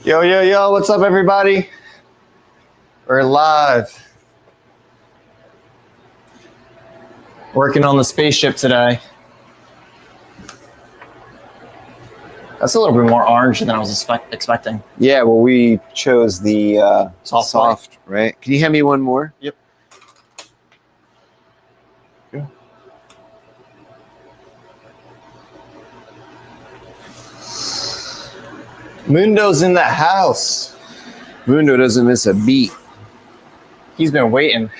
Yo, yo, yo, what's up, everybody? We're live. Working on the spaceship today. That's a little bit more orange than I was expecting. Yeah, well, we chose the soft, right? Can you hand me one more? Yep. Okay. Mundo's in the house. Mundo doesn't miss a beat. He's been waiting.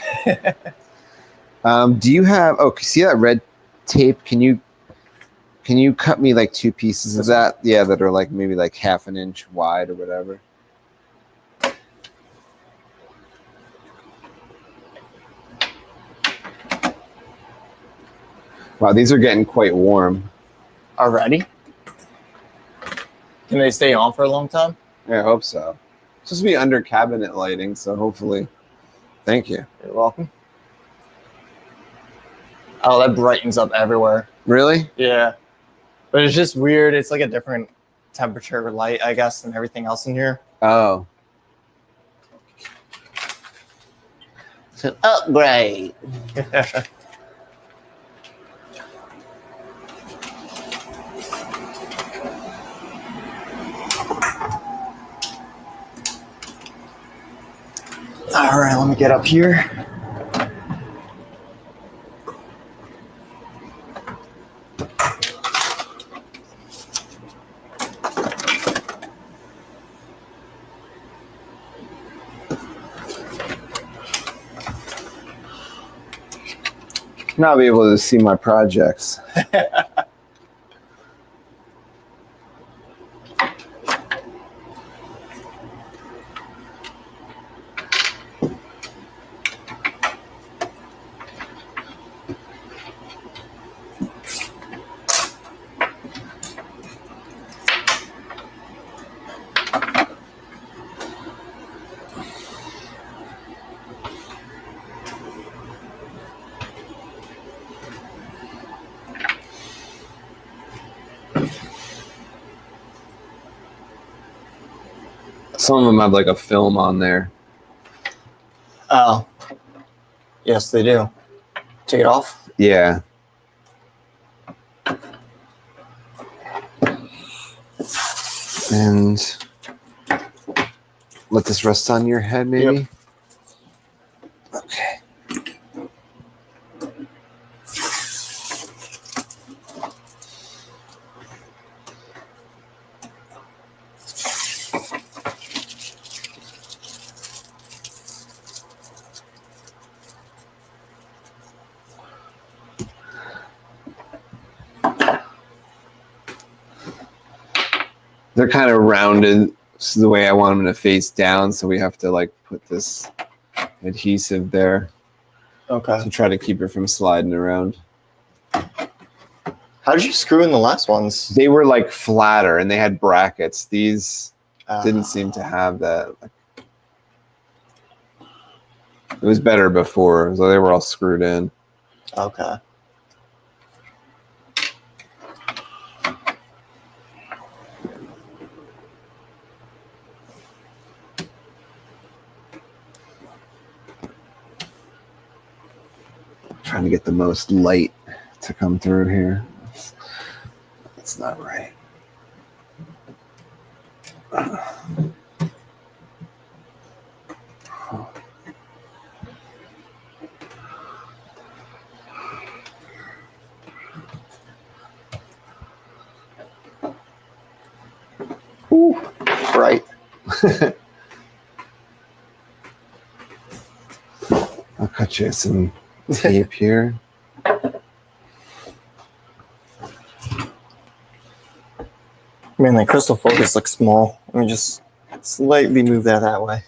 Do you have? Oh, see that red tape? Can you cut me like 2 pieces of that? Yeah, that are like maybe like half an inch wide or whatever. Wow, these are getting quite warm Already? Can they stay on for a long time? Yeah, I hope so. It's supposed to be under cabinet lighting, so hopefully. Thank you. You're welcome. Oh, that brightens up everywhere. Really? Yeah. But it's just weird. It's like a different temperature light, I guess, than everything else in here. Oh. It's an upgrade. All right, let me get up here. Now I'll be able to see my projects. Some of them have like a film on there. Oh. Yes, they do. Take it off? Yeah. And let this rest on your head, maybe? Yep. Okay. They're kind of rounded the way I want them to face down, so we have to like put this adhesive there Okay. to try to keep it from sliding around. How did you screw in the last ones? They were like flatter and they had brackets. These didn't seem to have that. It was better before, so they were all screwed in. Okay. Trying to get the most light to come through here. That's not right. Ooh, bright. I'll cut you some tape here. Man, the crystal focus looks small. Let me just slightly move that way.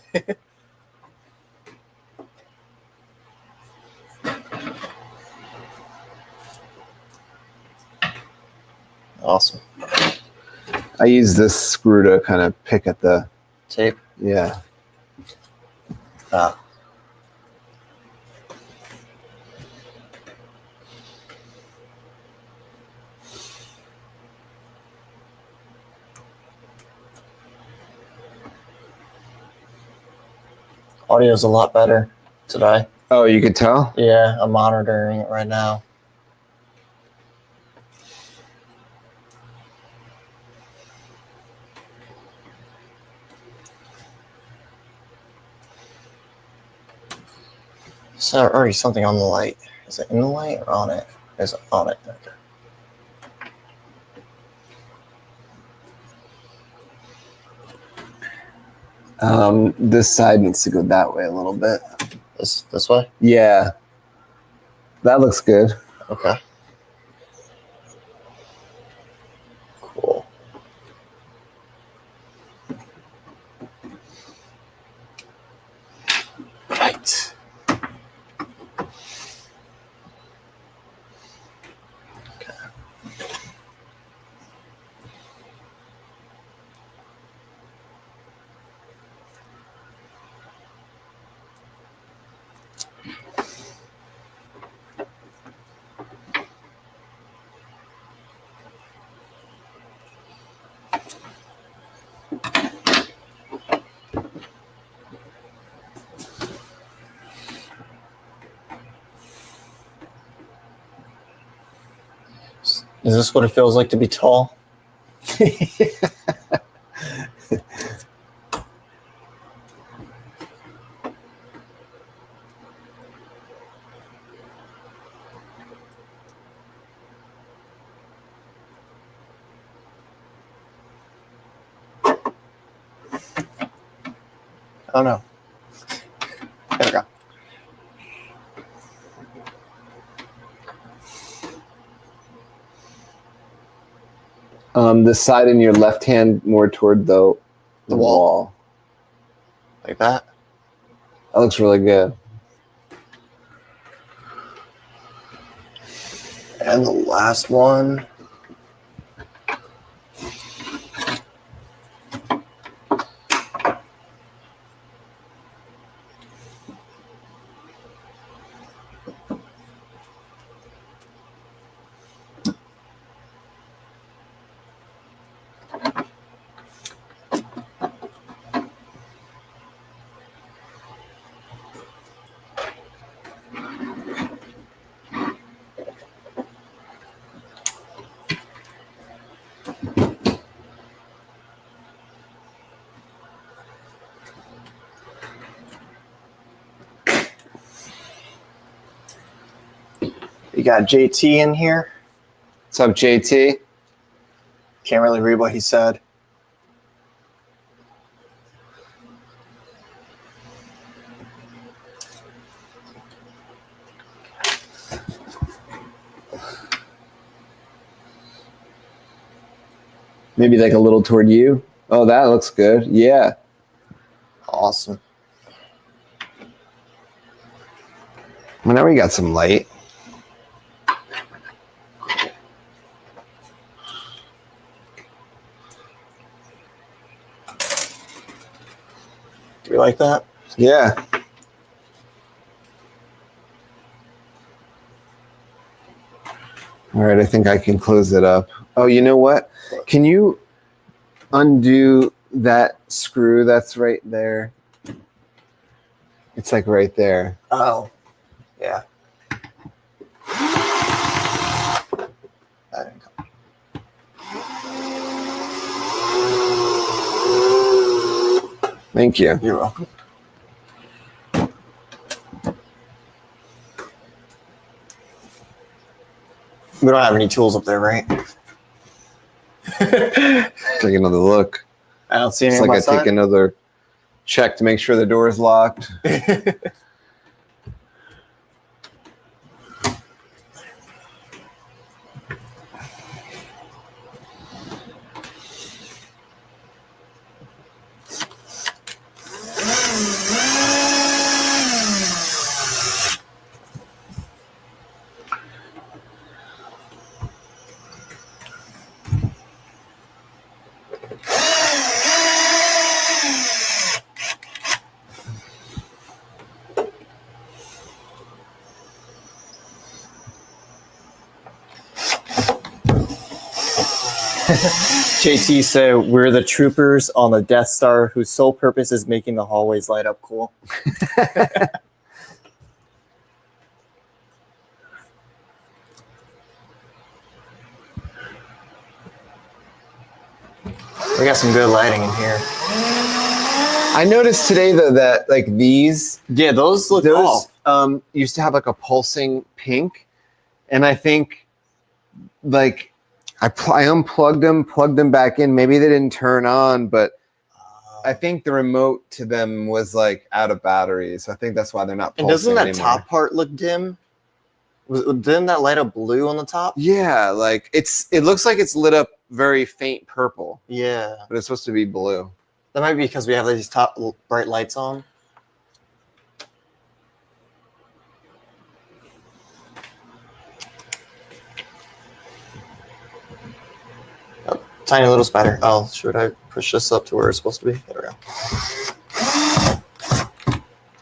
Awesome. I use this screw to kind of pick at the Tape. yeah. Ah. Audio's a lot better today. Oh, you could tell? Yeah, I'm monitoring it right now. So already something on the light. Is it in the light or on it? Is it on it? Okay. This side needs to go that way a little bit. This way? Yeah. That looks good. Okay. Cool. Right. Okay. Is this what it feels like to be tall? Oh no. There we go. The side in your left hand more toward the wall. Like that? That looks really good. And the last one. You got JT in here. What's up, JT? Can't really read what he said. Maybe like a little toward you. Oh, that looks good. Yeah. Awesome. Well, now we got some light. Do you like that? Yeah. All right, I think I can close it up. Oh, you know what? Can you undo that screw that's right there? It's like right there. Oh, yeah. That didn't come. Thank you. You're welcome. We don't have any tools up there, right? Take another look. I don't see any It's on like my I side. take another check to make sure the door is locked. JT said, "We're the troopers on the Death Star whose sole purpose is making the hallways light up cool." We got some good lighting in here. I noticed today though that like these those look off. Used to have like a pulsing pink, and I think like I unplugged them, plugged them back in. Maybe they didn't turn on, but I think the remote to them was like out of batteries. So I think that's why they're not pulsing. And doesn't that anymore. top part look dim? Didn't that light up blue on the top? Yeah, like it looks like it's lit up very faint purple. Yeah. But it's supposed to be blue. That might be because we have these top bright lights on. Oh, tiny little spider. Oh, should I push this up to where it's supposed to be? There we go.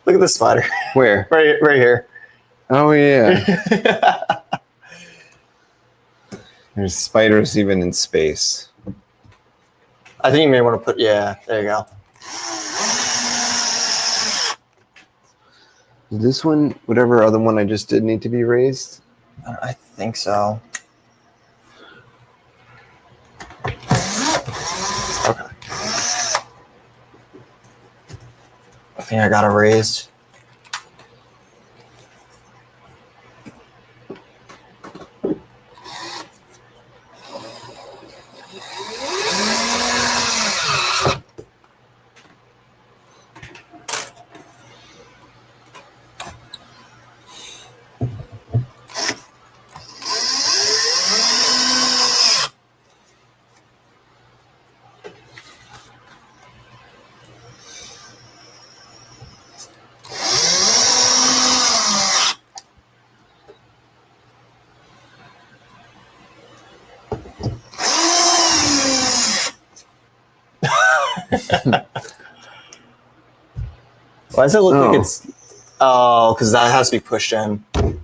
Look at this spider. Where? Right here. Oh yeah. There's spiders even in space. I think you may want to put, there you go. Did this one, whatever other one I just did, need to be raised? I think so. Okay. I think I got it raised. Why does it look like it's... Oh, because that has to be pushed in. Do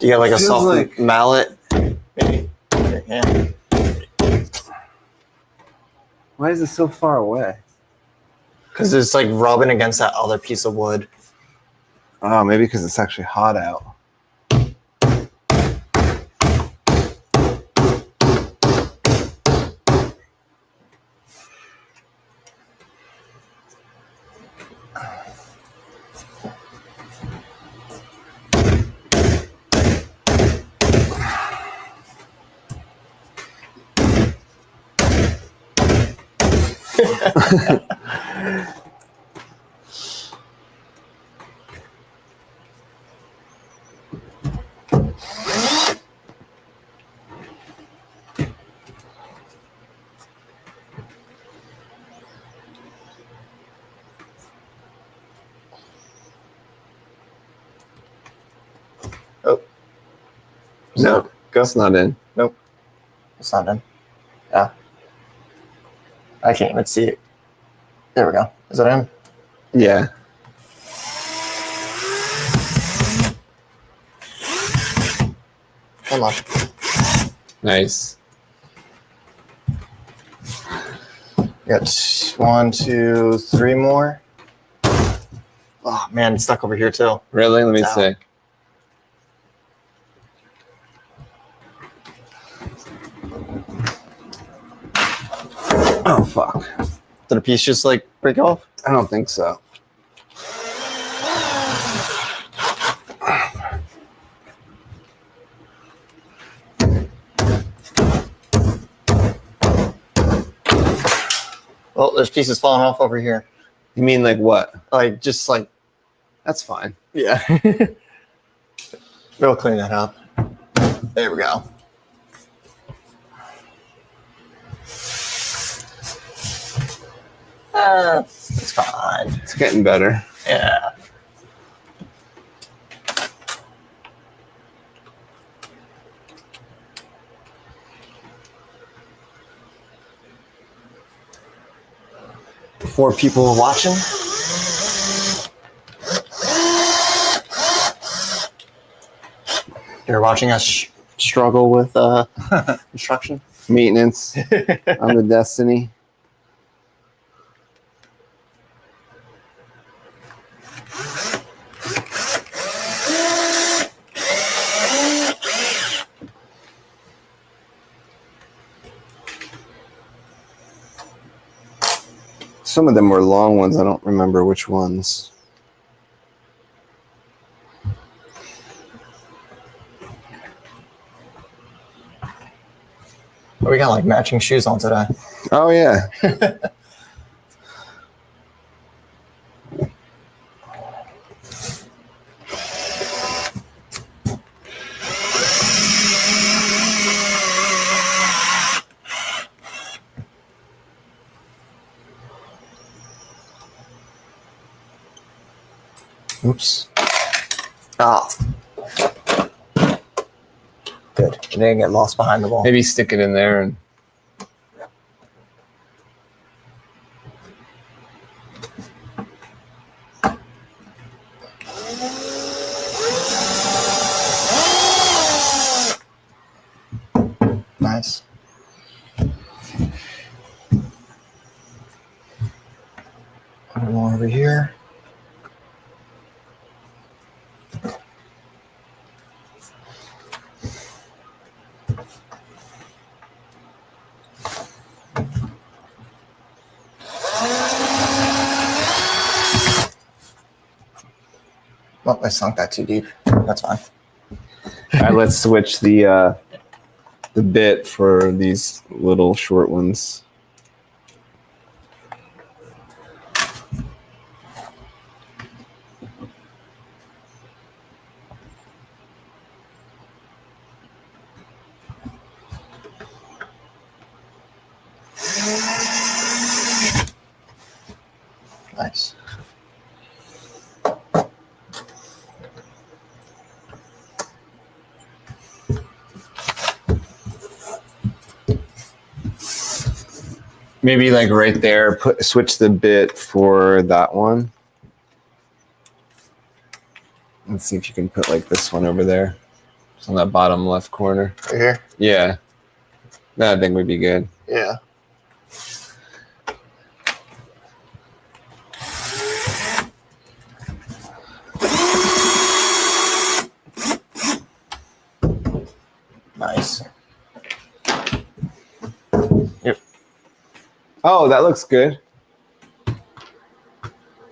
you have like a soft mallet? Maybe. Yeah. Why is it so far away? Because it's like rubbing against that other piece of wood. Oh, maybe because it's actually hot out. Oh. No, Gus not in. Nope. It's not in. Yeah. I can't even see it. There we go. Is that in? Yeah. Come on. Nice. Got 1, 2, 3 more. Oh man, it's stuck over here too. Really? Let me see. Oh fuck. Did a piece just like break off? I don't think so. Well, there's pieces falling off over here. You mean like what? Like just like, That's fine. yeah. We'll clean that up. There we go. It's fine. It's getting better. Yeah. Four people watching. You're watching us struggle with construction. Maintenance on the Destiny. Some of them were long ones. I don't remember which ones. We got like matching shoes on today. Oh, yeah. Oops. Oh. Good. It didn't get lost behind the wall. Maybe stick it in there and Nice. Put it more over here. Oh, I sunk that too deep. That's fine. All right, let's switch the bit for these little short ones. Nice. Maybe like right there, switch the bit for that one. Let's see if you can put like this one over there. It's on that bottom left corner. Right here? Yeah. That I think would be good. Yeah. Nice. Yep. Oh, that looks good.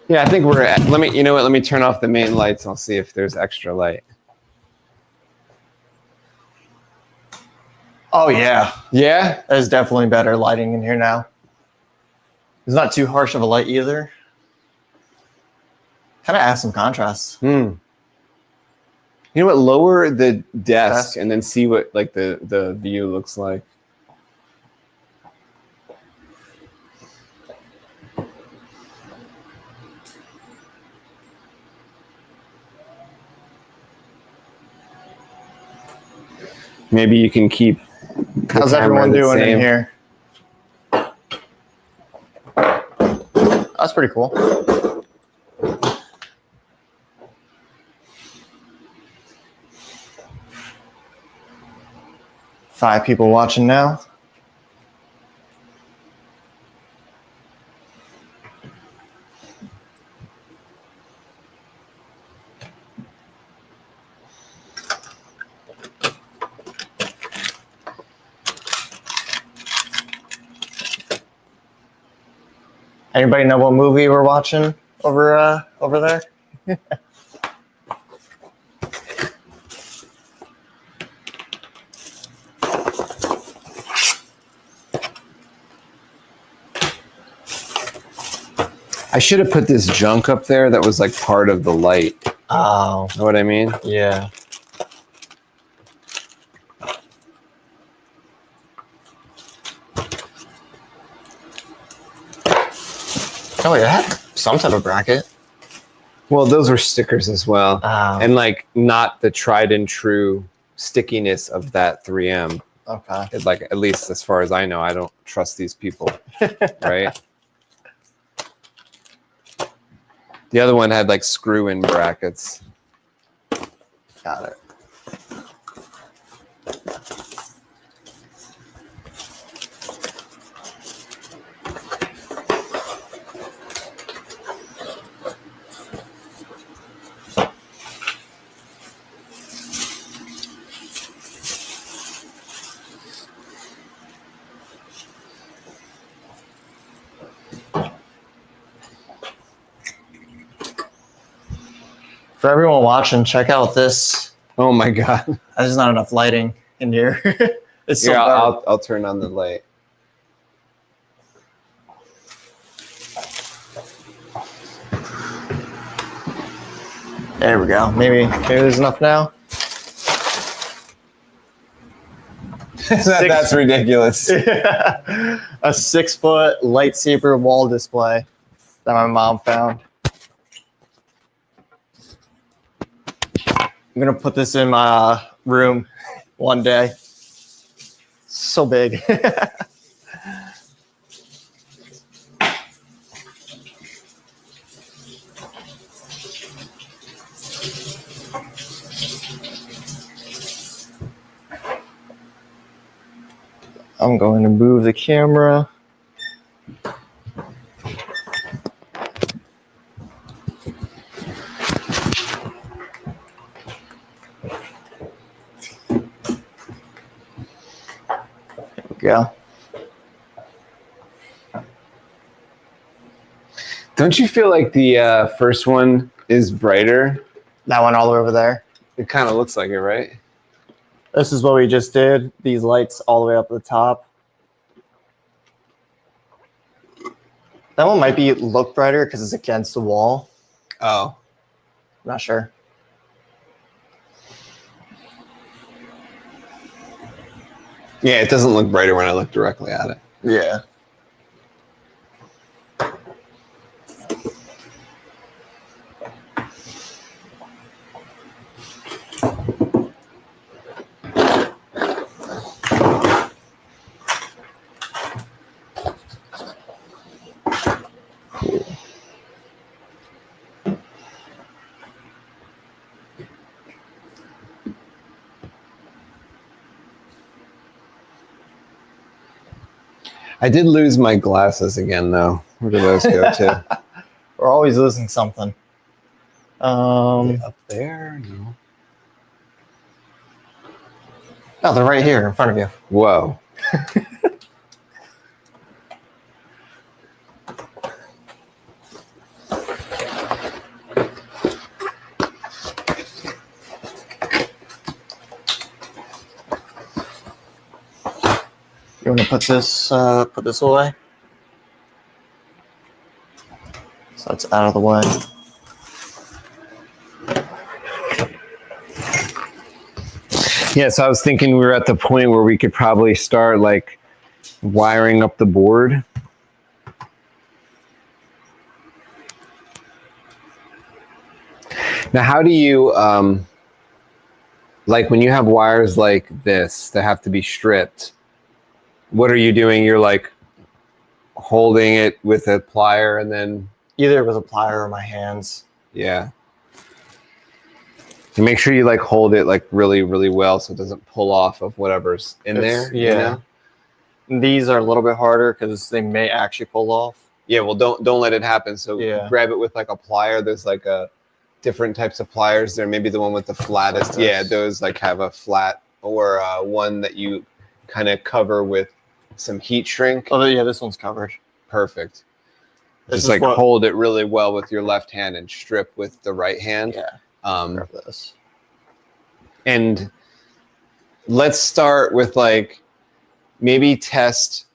Yeah, I think we're at, you know what, let me turn off the main lights. I'll see if there's extra light. Oh, yeah. Yeah? There's definitely better lighting in here now. It's not too harsh of a light either. Kind of adds some contrast. You know what, lower the desk and then see what like the view looks like. Maybe you can keep. How's everyone doing in here? That's pretty cool. Five people watching now. Anybody know what movie we're watching over there? I should have put this junk up there that was like part of the light. Oh, Know what I mean? yeah. Oh, yeah, it had some type of bracket. Well, those were stickers as well. Oh. And like not the tried and true stickiness of that 3M. Okay. It, like, at least as far as I know, I don't trust these people, right? The other one had like screw-in brackets. Got it. For everyone watching, check out this. Oh my god. There's not enough lighting in here. It's so Yeah, dark. I'll turn on the light. There we go. Maybe there's enough now. That's ridiculous. A 6-foot lightsaber wall display that my mom found. I'm gonna put this in my room one day. So big. I'm going to move the camera. There we go. Don't you feel like the first one is brighter? That one all the way over there. It kind of looks like it, right? This is what we just did. These lights all the way up at the top. That one might look brighter because it's against the wall. Oh. Not sure. Yeah, it doesn't look brighter when I look directly at it. Yeah. I did lose my glasses again, though. Where did those go to? We're always losing something. Up there? No. No, they're right here in front of you. Whoa. You want to put this away? So that's out of the way. Yeah, so I was thinking we were at the point where we could probably start like wiring up the board. Now, how do you, like when you have wires like this that have to be stripped, what are you doing? You're like holding it with a plier and then... Either with a plier or my hands. Yeah. And make sure you like hold it like really, really well so it doesn't pull off of whatever's in there. Yeah. You know? These are a little bit harder because they may actually pull off. Yeah, well, don't let it happen. So grab it with like a plier. There's like a different types of pliers there. Maybe the one with the flattest. Yeah, those like have a flat or one that you kind of cover with some heat shrink. Oh yeah, this one's covered. Perfect. This Just like hold it really well with your left hand and strip with the right hand. Yeah. Grab this. And let's start with like maybe test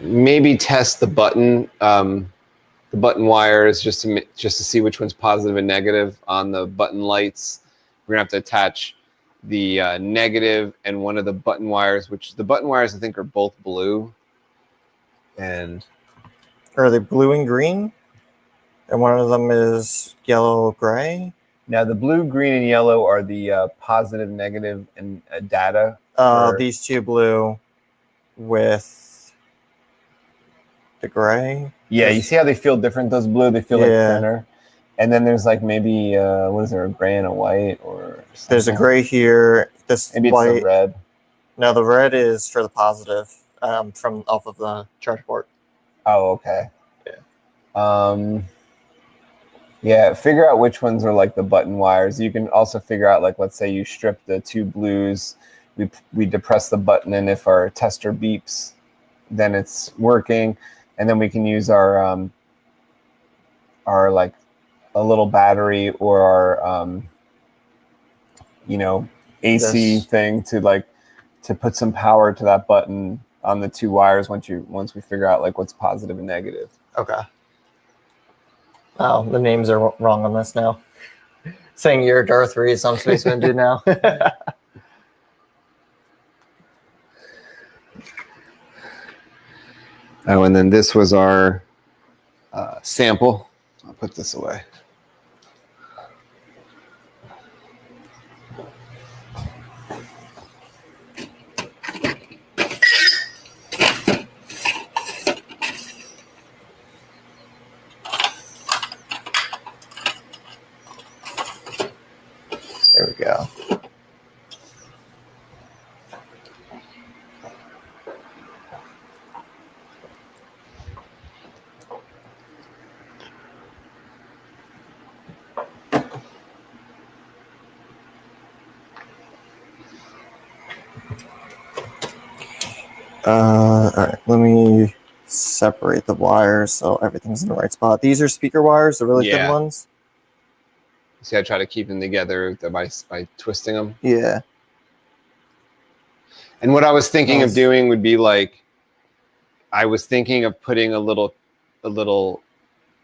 maybe test the button wires just to see which one's positive and negative on the button lights. We're gonna have to attach the negative and one of the button wires, which the button wires I think are both blue. And are they blue and green? And one of them is yellow gray. Now the blue, green, and yellow are the positive, negative, and data. These two blue with the gray. Yeah, you see how they feel different? Those blue, they feel like thinner. And then there's like maybe what is there, a gray and a white or something? There's a gray here. This maybe white. It's the red. No, the red is for the positive from off of the charge port. Oh, okay. Yeah. Yeah, figure out which ones are like the button wires. You can also figure out, like, let's say you strip the two blues, we depress the button, and if our tester beeps, then it's working. and then we can use our like a little battery or our AC thing to put some power to that button on the two wires once we figure out like what's positive and negative. Okay. Wow, the names are wrong on this now. Saying you're Darth Reed, some spaceman dude now. Oh, and then this was our sample. I'll put this away. There we go. All right, let me separate the wires so everything's in the right spot. These are speaker wires, the really thin ones. See, I try to keep them together by twisting them. Yeah. And what I was thinking of doing would be like, I was thinking of putting a little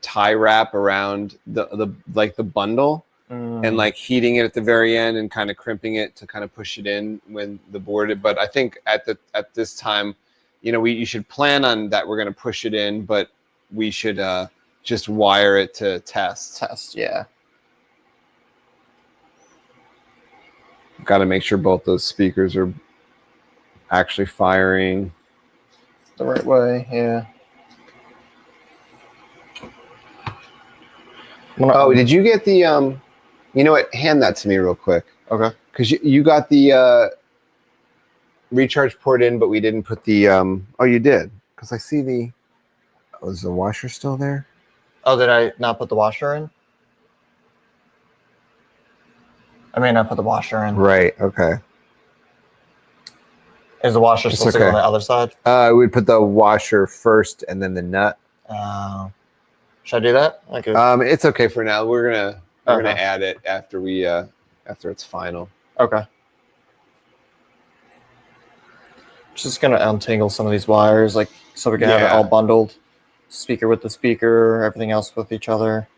tie wrap around the bundle and like heating it at the very end and kind of crimping it to kind of push it in when the board. But I think at this time, you should plan on that. We're going to push it in, but we should just wire it to test. Yeah. Got to make sure both those speakers are actually firing the right way. Yeah. Oh, did you get the you know what? Hand that to me real quick. Okay. Because you got the recharge port in, but we didn't put the oh, you did. Because I see the is the washer still there? Oh, did I not put the washer in? I may not put the washer in. Right. Okay. Is the washer supposed to go on the other side? I would put the washer first and then the nut. Should I do that? It's okay for now. We're gonna add it after it's final. Okay. Just gonna untangle some of these wires, so we can have it all bundled. Speaker with the speaker, everything else with each other.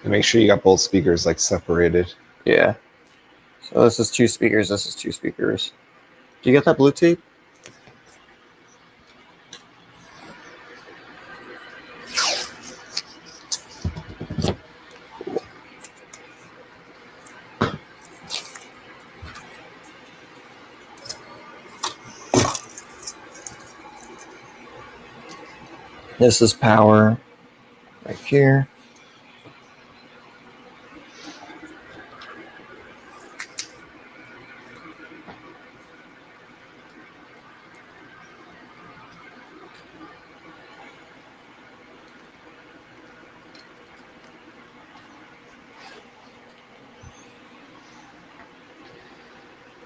And make sure you got both speakers separated. Yeah. So this is two speakers. This is two speakers. Do you get that blue tape? This is power right here.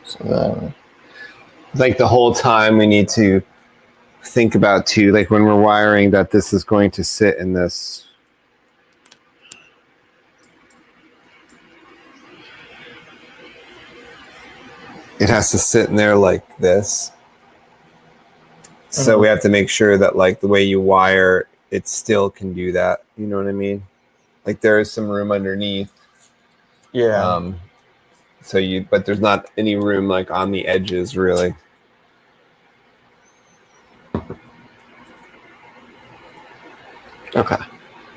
So then, the whole time we need to think about too, when we're wiring, that this is going to sit in this. It has to sit in there like this. So we have to make sure that the way you wire, it still can do that. You know what I mean? There is some room underneath. Yeah. But there's not any room on the edges really. Okay.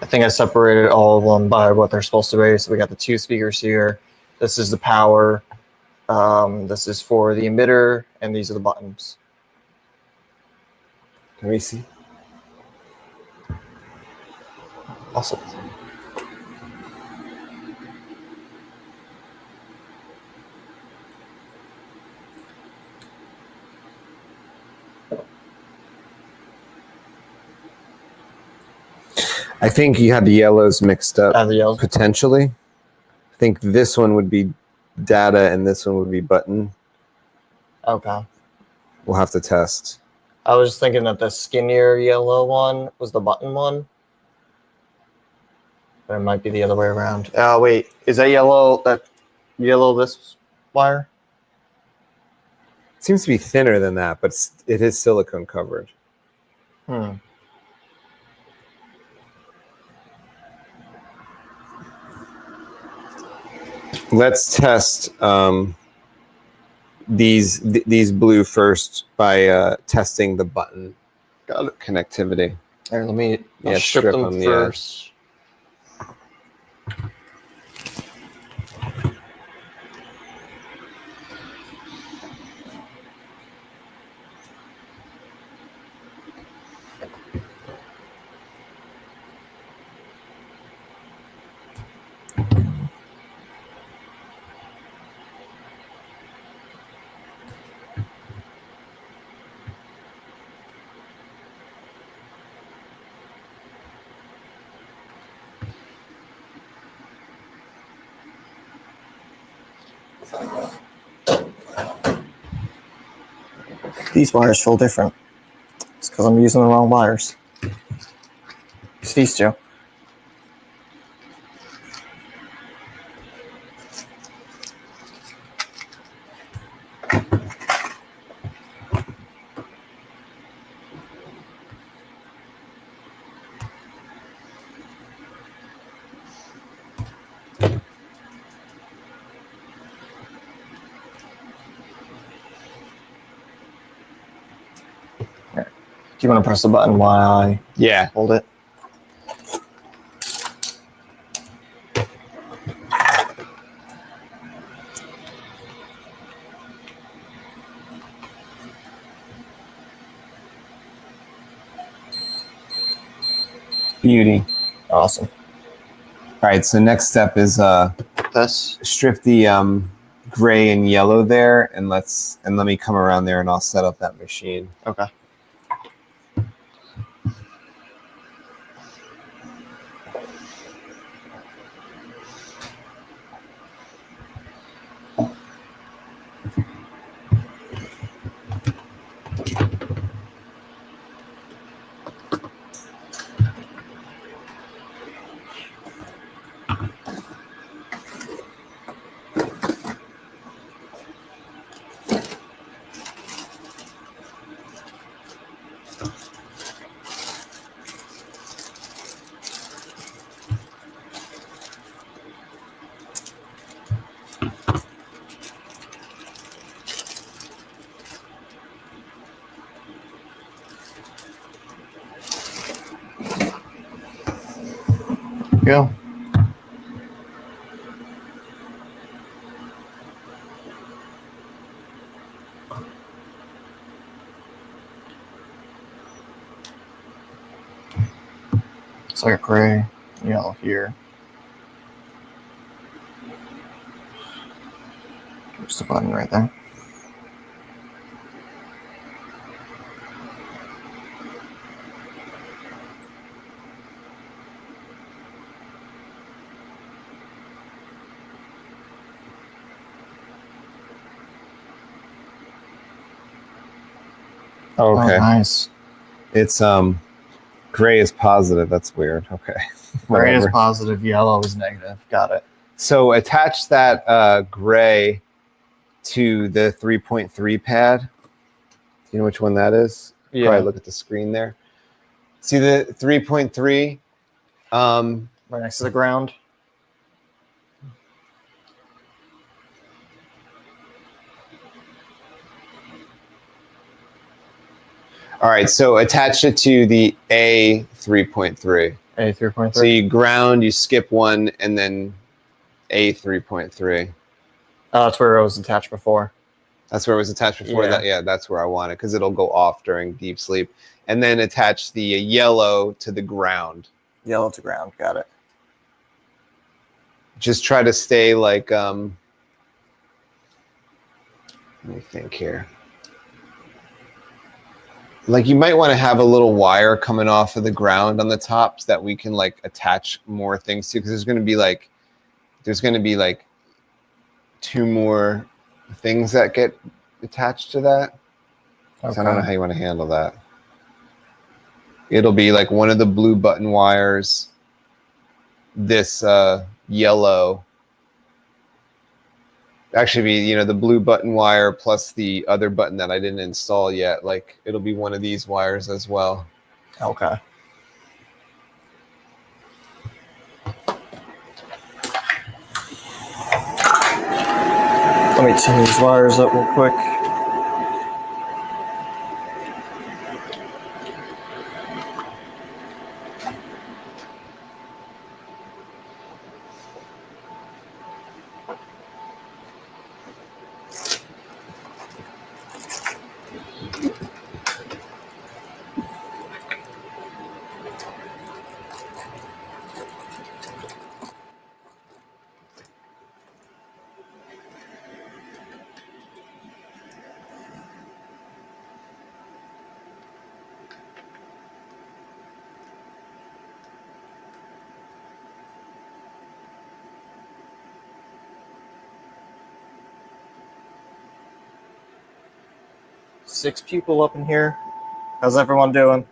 I think I separated all of them by what they're supposed to be. So we got the two speakers here. This is the power. This is for the emitter, and these are the buttons. Let me see. Awesome. I think you had the yellows mixed up. The yellows? Potentially. I think this one would be data and this one would be button. Okay. We'll have to test. I was just thinking that the skinnier yellow one was the button one. But it might be the other way around. Wait, is that yellow this wire? It seems to be thinner than that, but it is silicone covered. Let's test these blue first by testing the button connectivity. Here, let me Yeah, strip them first. These wires feel different. It's because I'm using the wrong wires. It's these two. Do you want to press the button while I hold it? Beauty. Awesome. All right, so next step is This. strip the gray and yellow there, and let me come around there and I'll set up that machine. Okay. Go. It's like a gray, yellow here. There's the button right there. Oh, okay. Oh, nice. It's gray is positive. That's weird. Okay. Gray is positive, yellow is negative. Got it. So attach that gray to the 3.3 pad. Do you know which one that is? Yeah. Probably look at the screen there. See the 3.3? Right next to the ground. All right, so attach it to the A 3.3. A 3.3. So you ground, you skip one, and then A 3.3. Oh, that's where it was attached before. That's where it was attached before. Yeah. That, yeah, that's where I want it because it'll go off during deep sleep. And then attach the yellow to the ground. Yellow to ground. Got it. Just try to stay like, let me think here. Like you might want to have a little wire coming off of the ground on the top so that we can like attach more things to, because there's going to be like 2 more things that get attached to that. So I don't know how you want to handle that. It'll be like one of the blue button wires, this yellow. Actually, be the blue button wire plus the other button that I didn't install yet. Like it'll be one of these wires as well. Okay. Let me turn these wires up real quick. Six people up in here. How's everyone doing?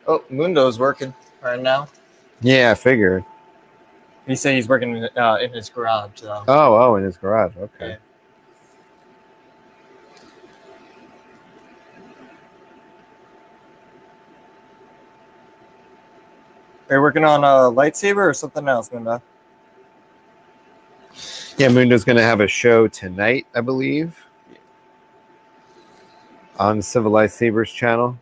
Oh, Mundo's working right now. Yeah, I figured. He said he's working in his garage. So. Oh, in his garage. Okay. Yeah. Are you working on a lightsaber or something else, Mundo? Yeah, Mundo's going to have a show tonight, I believe, on the Civilized Sabers channel.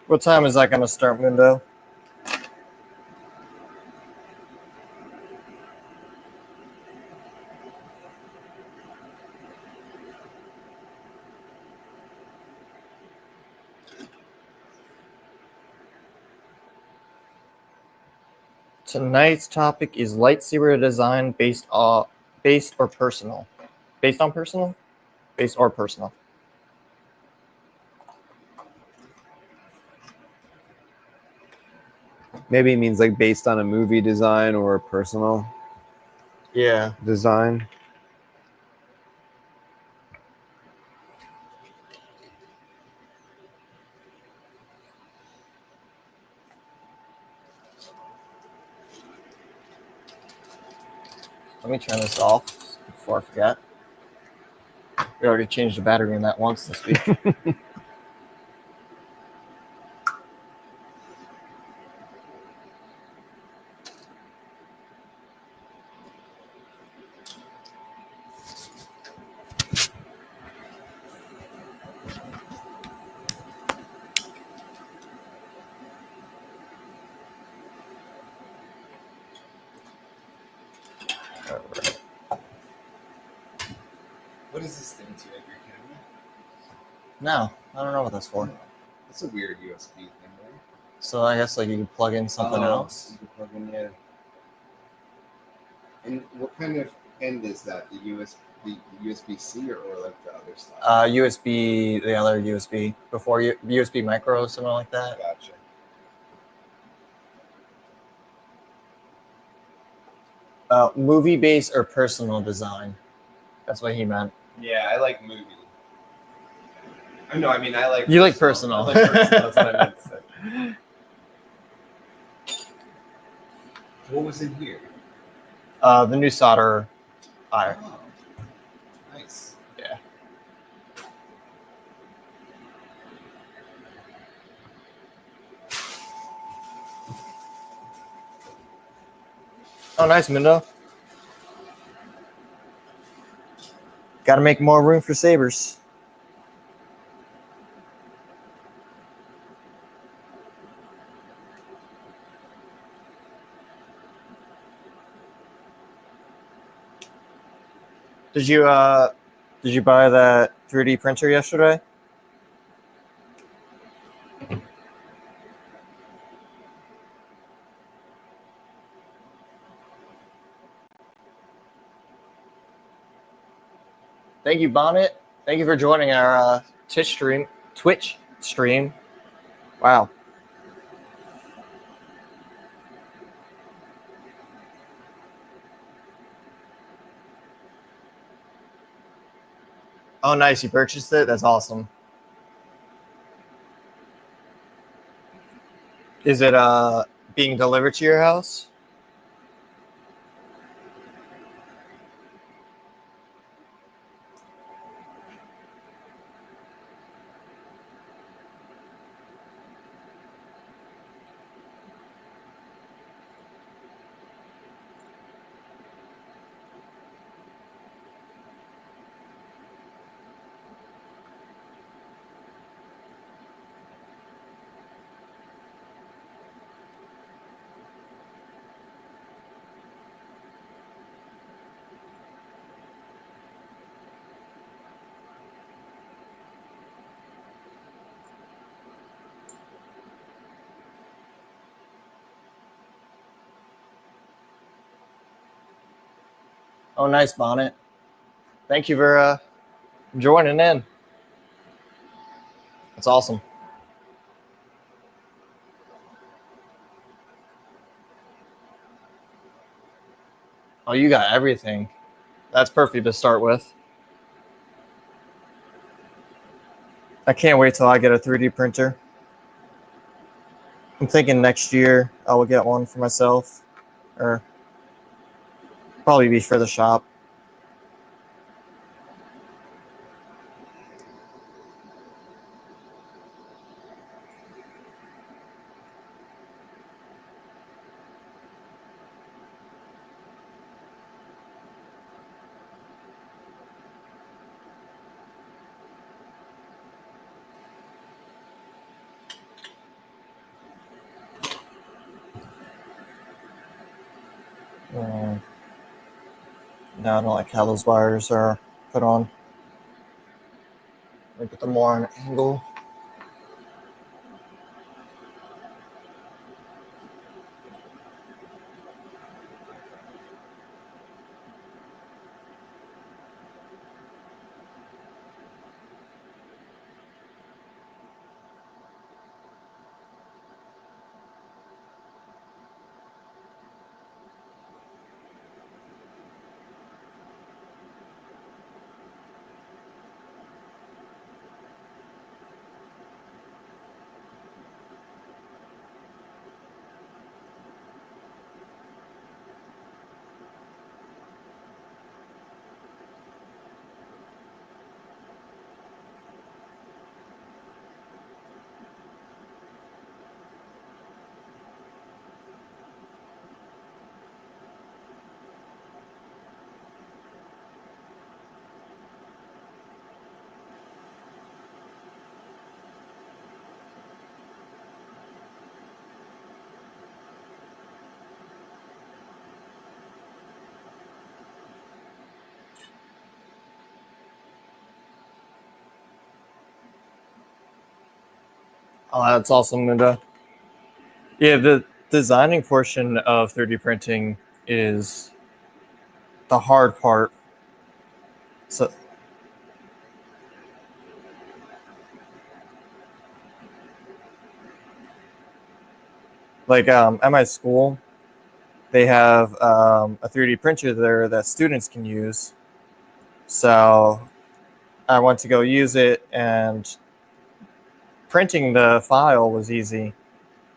What time is that going to start, Mundo? Tonight's topic is lightsaber design based or personal. Based on personal? Based or personal. Maybe it means like based on a movie design or a personal design. Let me turn this off before I forget. We already changed the battery in that once this week. Alright. What is this thing to your camera? No, I don't know what that's for. It's a weird USB thing, right? So I guess like you could plug in something else. You can plug in, yeah. And what kind of end is that? The USB-C or like the other stuff? USB, the other USB before USB micro or something like that. Gotcha. Movie based or personal design. That's what he meant. Yeah, I like movie. No, I mean I like. You like personal. I like personal. That's what I meant to say. What was in here? The new solder iron. Oh, nice. Yeah. Oh, nice, Mundo. Got to make more room for sabers. Did you buy that 3D printer yesterday? Thank you, Bonnet. Thank you for joining our Twitch stream. Wow. Oh, nice. You purchased it? That's awesome. Is it being delivered to your house? Oh, nice, Bonnet. Thank you for joining in. That's awesome. Oh, you got everything. That's perfect to start with. I can't wait till I get a 3D printer. I'm thinking next year I will get one for myself, or probably be for the shop. No, I don't like how those wires are put on. Let me put them more on an angle. Oh, that's awesome, Linda. Yeah, the designing portion of 3D printing is the hard part. So, like at my school, they have a 3D printer there that students can use. So I went to go use it, and printing the file was easy,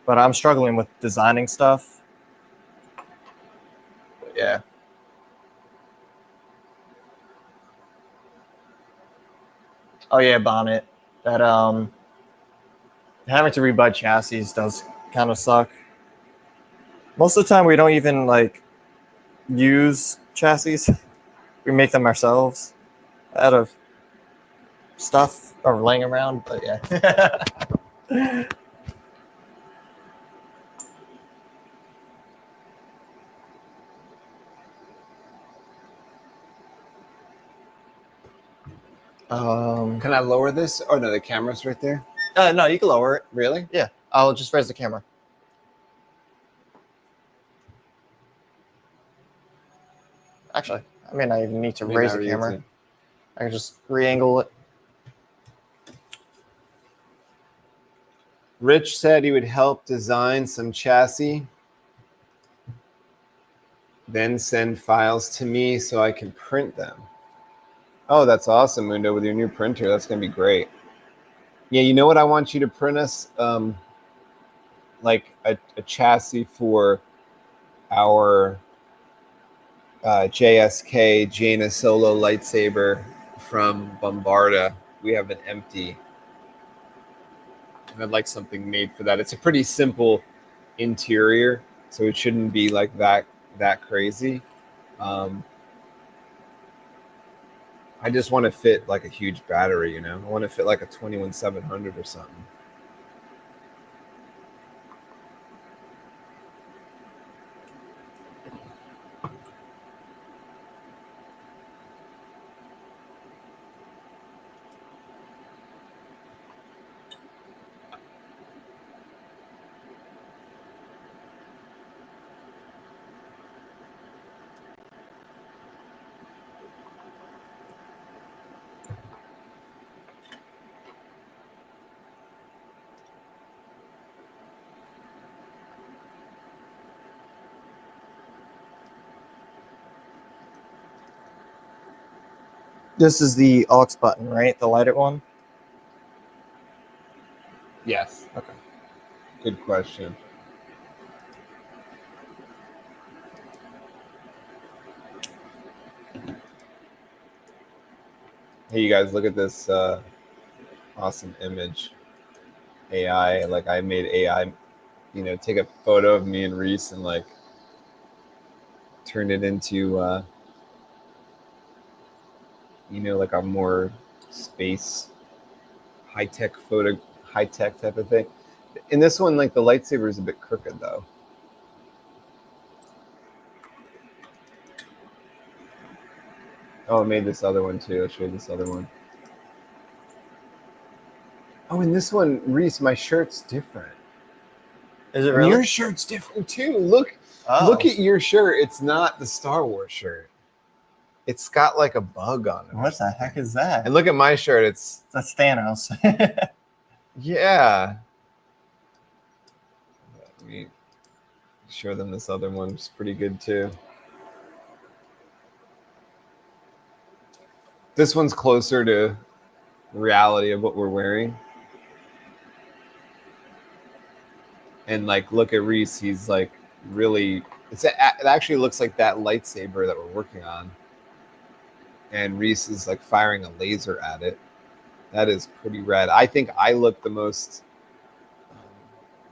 but I'm struggling with designing stuff. But yeah. Oh yeah, Bonnet. That having to rebud chassis does kind of suck. Most of the time, we don't even like use chassis. We make them ourselves out of stuff or laying around. But yeah. Can I lower this? Oh no, the camera's right there. No, you can lower it. Really? Yeah, I'll just raise the camera. Actually, I may not even need to raise the camera. I can just re-angle it. Rich said he would help design some chassis, then send files to me so I can print them. Oh, that's awesome, Mundo, with your new printer. That's going to be great. Yeah, you know what I want you to print us? Like a chassis for our JSK Jaina Solo lightsaber from Bombarda. We have an empty. And I'd like something made for that. It's a pretty simple interior, so it shouldn't be like that crazy. I just want to fit like a huge battery, you know? I want to fit like a 21700 or something. This is the aux button, right? The lighted one? Yes. Okay. Good question. Hey, you guys, look at this awesome image. AI, like I made AI, you know, take a photo of me and Reese and like turn it into, you know, like a more space, high tech type of thing. In this one, like the lightsaber is a bit crooked though. Oh, I made this other one too. I'll show you this other one. Oh, and this one, Reese, my shirt's different. Is it And really? your shirt's different too. Look at your shirt. It's not the Star Wars shirt. It's got like a bug on it. What the heck is that? And look at my shirt. That's Thanos. Yeah. Let me show them this other one. It's pretty good too. This one's closer to reality of what we're wearing. And like, look at Reese. He's like really. It actually looks like that lightsaber that we're working on. And Reese is like firing a laser at it. That is pretty rad. I think I look the most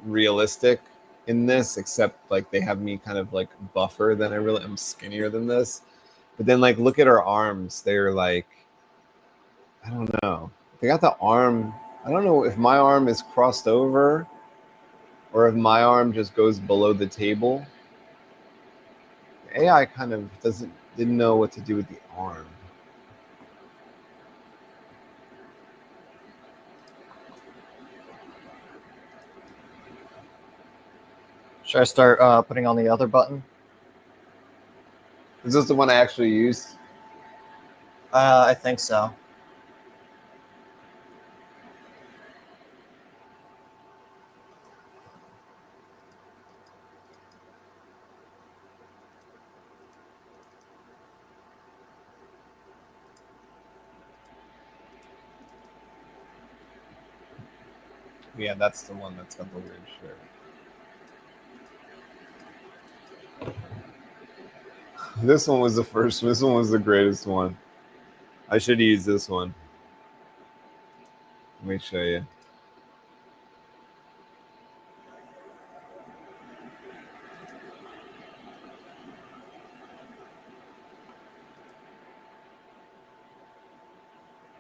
realistic in this, except like they have me kind of like buffer than I really am, skinnier than this. But then like look at her arms. They're like, I don't know. They got the arm. I don't know if my arm is crossed over or if my arm just goes below the table. AI kind of didn't know what to do with the arm. Should I start putting on the other button? Is this the one I actually used? I think so. Yeah, that's the one that's got the weird shirt. This one was the first. This one was the greatest one. I should use this one. Let me show you.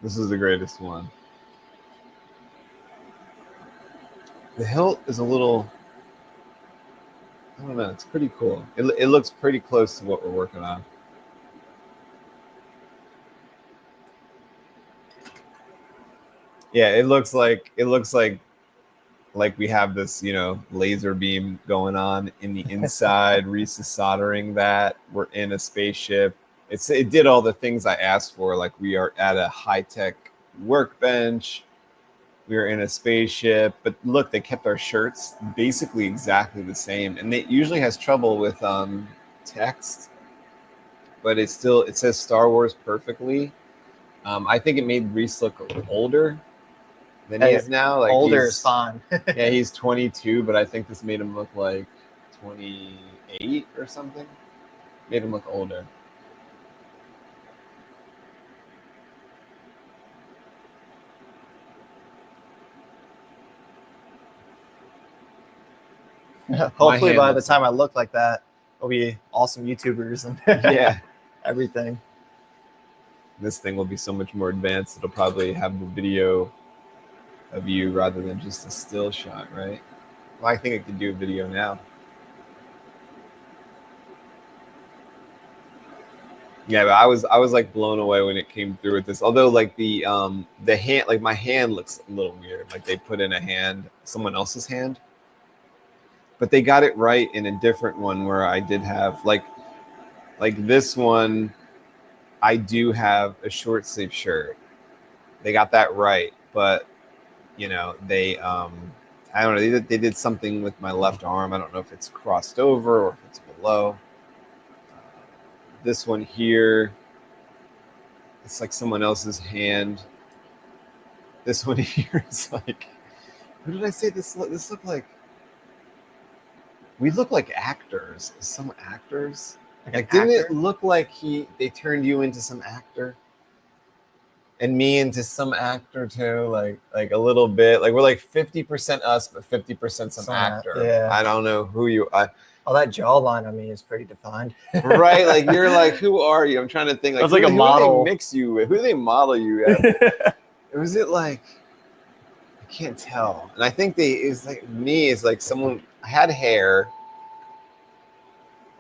This is the greatest one. The hilt is a little, I don't know, it's pretty cool. It looks pretty close to what we're working on. Yeah, it looks like we have this, laser beam going on in the inside. Reese is soldering that. We're in a spaceship. It did all the things I asked for. Like we are at a high-tech workbench. We are in a spaceship. But look, they kept our shirts basically exactly the same. And it usually has trouble with text, but it says Star Wars perfectly. I think it made Reese look older than he Hey, is now. Like older is fine. yeah, he's 22, but I think this made him look like 28 or something. Made him look older. Hopefully, hand by the looks time I look like that, we'll be awesome YouTubers and Yeah, everything. this thing will be so much more advanced. It'll probably have the video of you rather than just a still shot, right? Well, I think it could do a video now. Yeah, but I was like blown away when it came through with this. Although like the hand, like my hand looks a little weird. Like they put in a hand, someone else's hand, but they got it right in a different one where I did have like this one. I do have a short sleeve shirt. They got that right, but they I don't know. They did something with my left arm. I don't know if it's crossed over or if it's below. This one here, it's like someone else's hand. This one here is like, who did I say this looked like? We look like actors. Some actors. Like didn't it look like they turned you into some actor? And me into some actor too, like a little bit. Like we're like 50% us, but 50% some actor. Yeah. I don't know who you are. Oh, that jawline on me is pretty defined. Right? Like you're like, who are you? I'm trying to think. Like, That's like a who model. do they mix you with? Who do they model you at? Or was it like, I can't tell. And I think it's like me is like someone I had hair.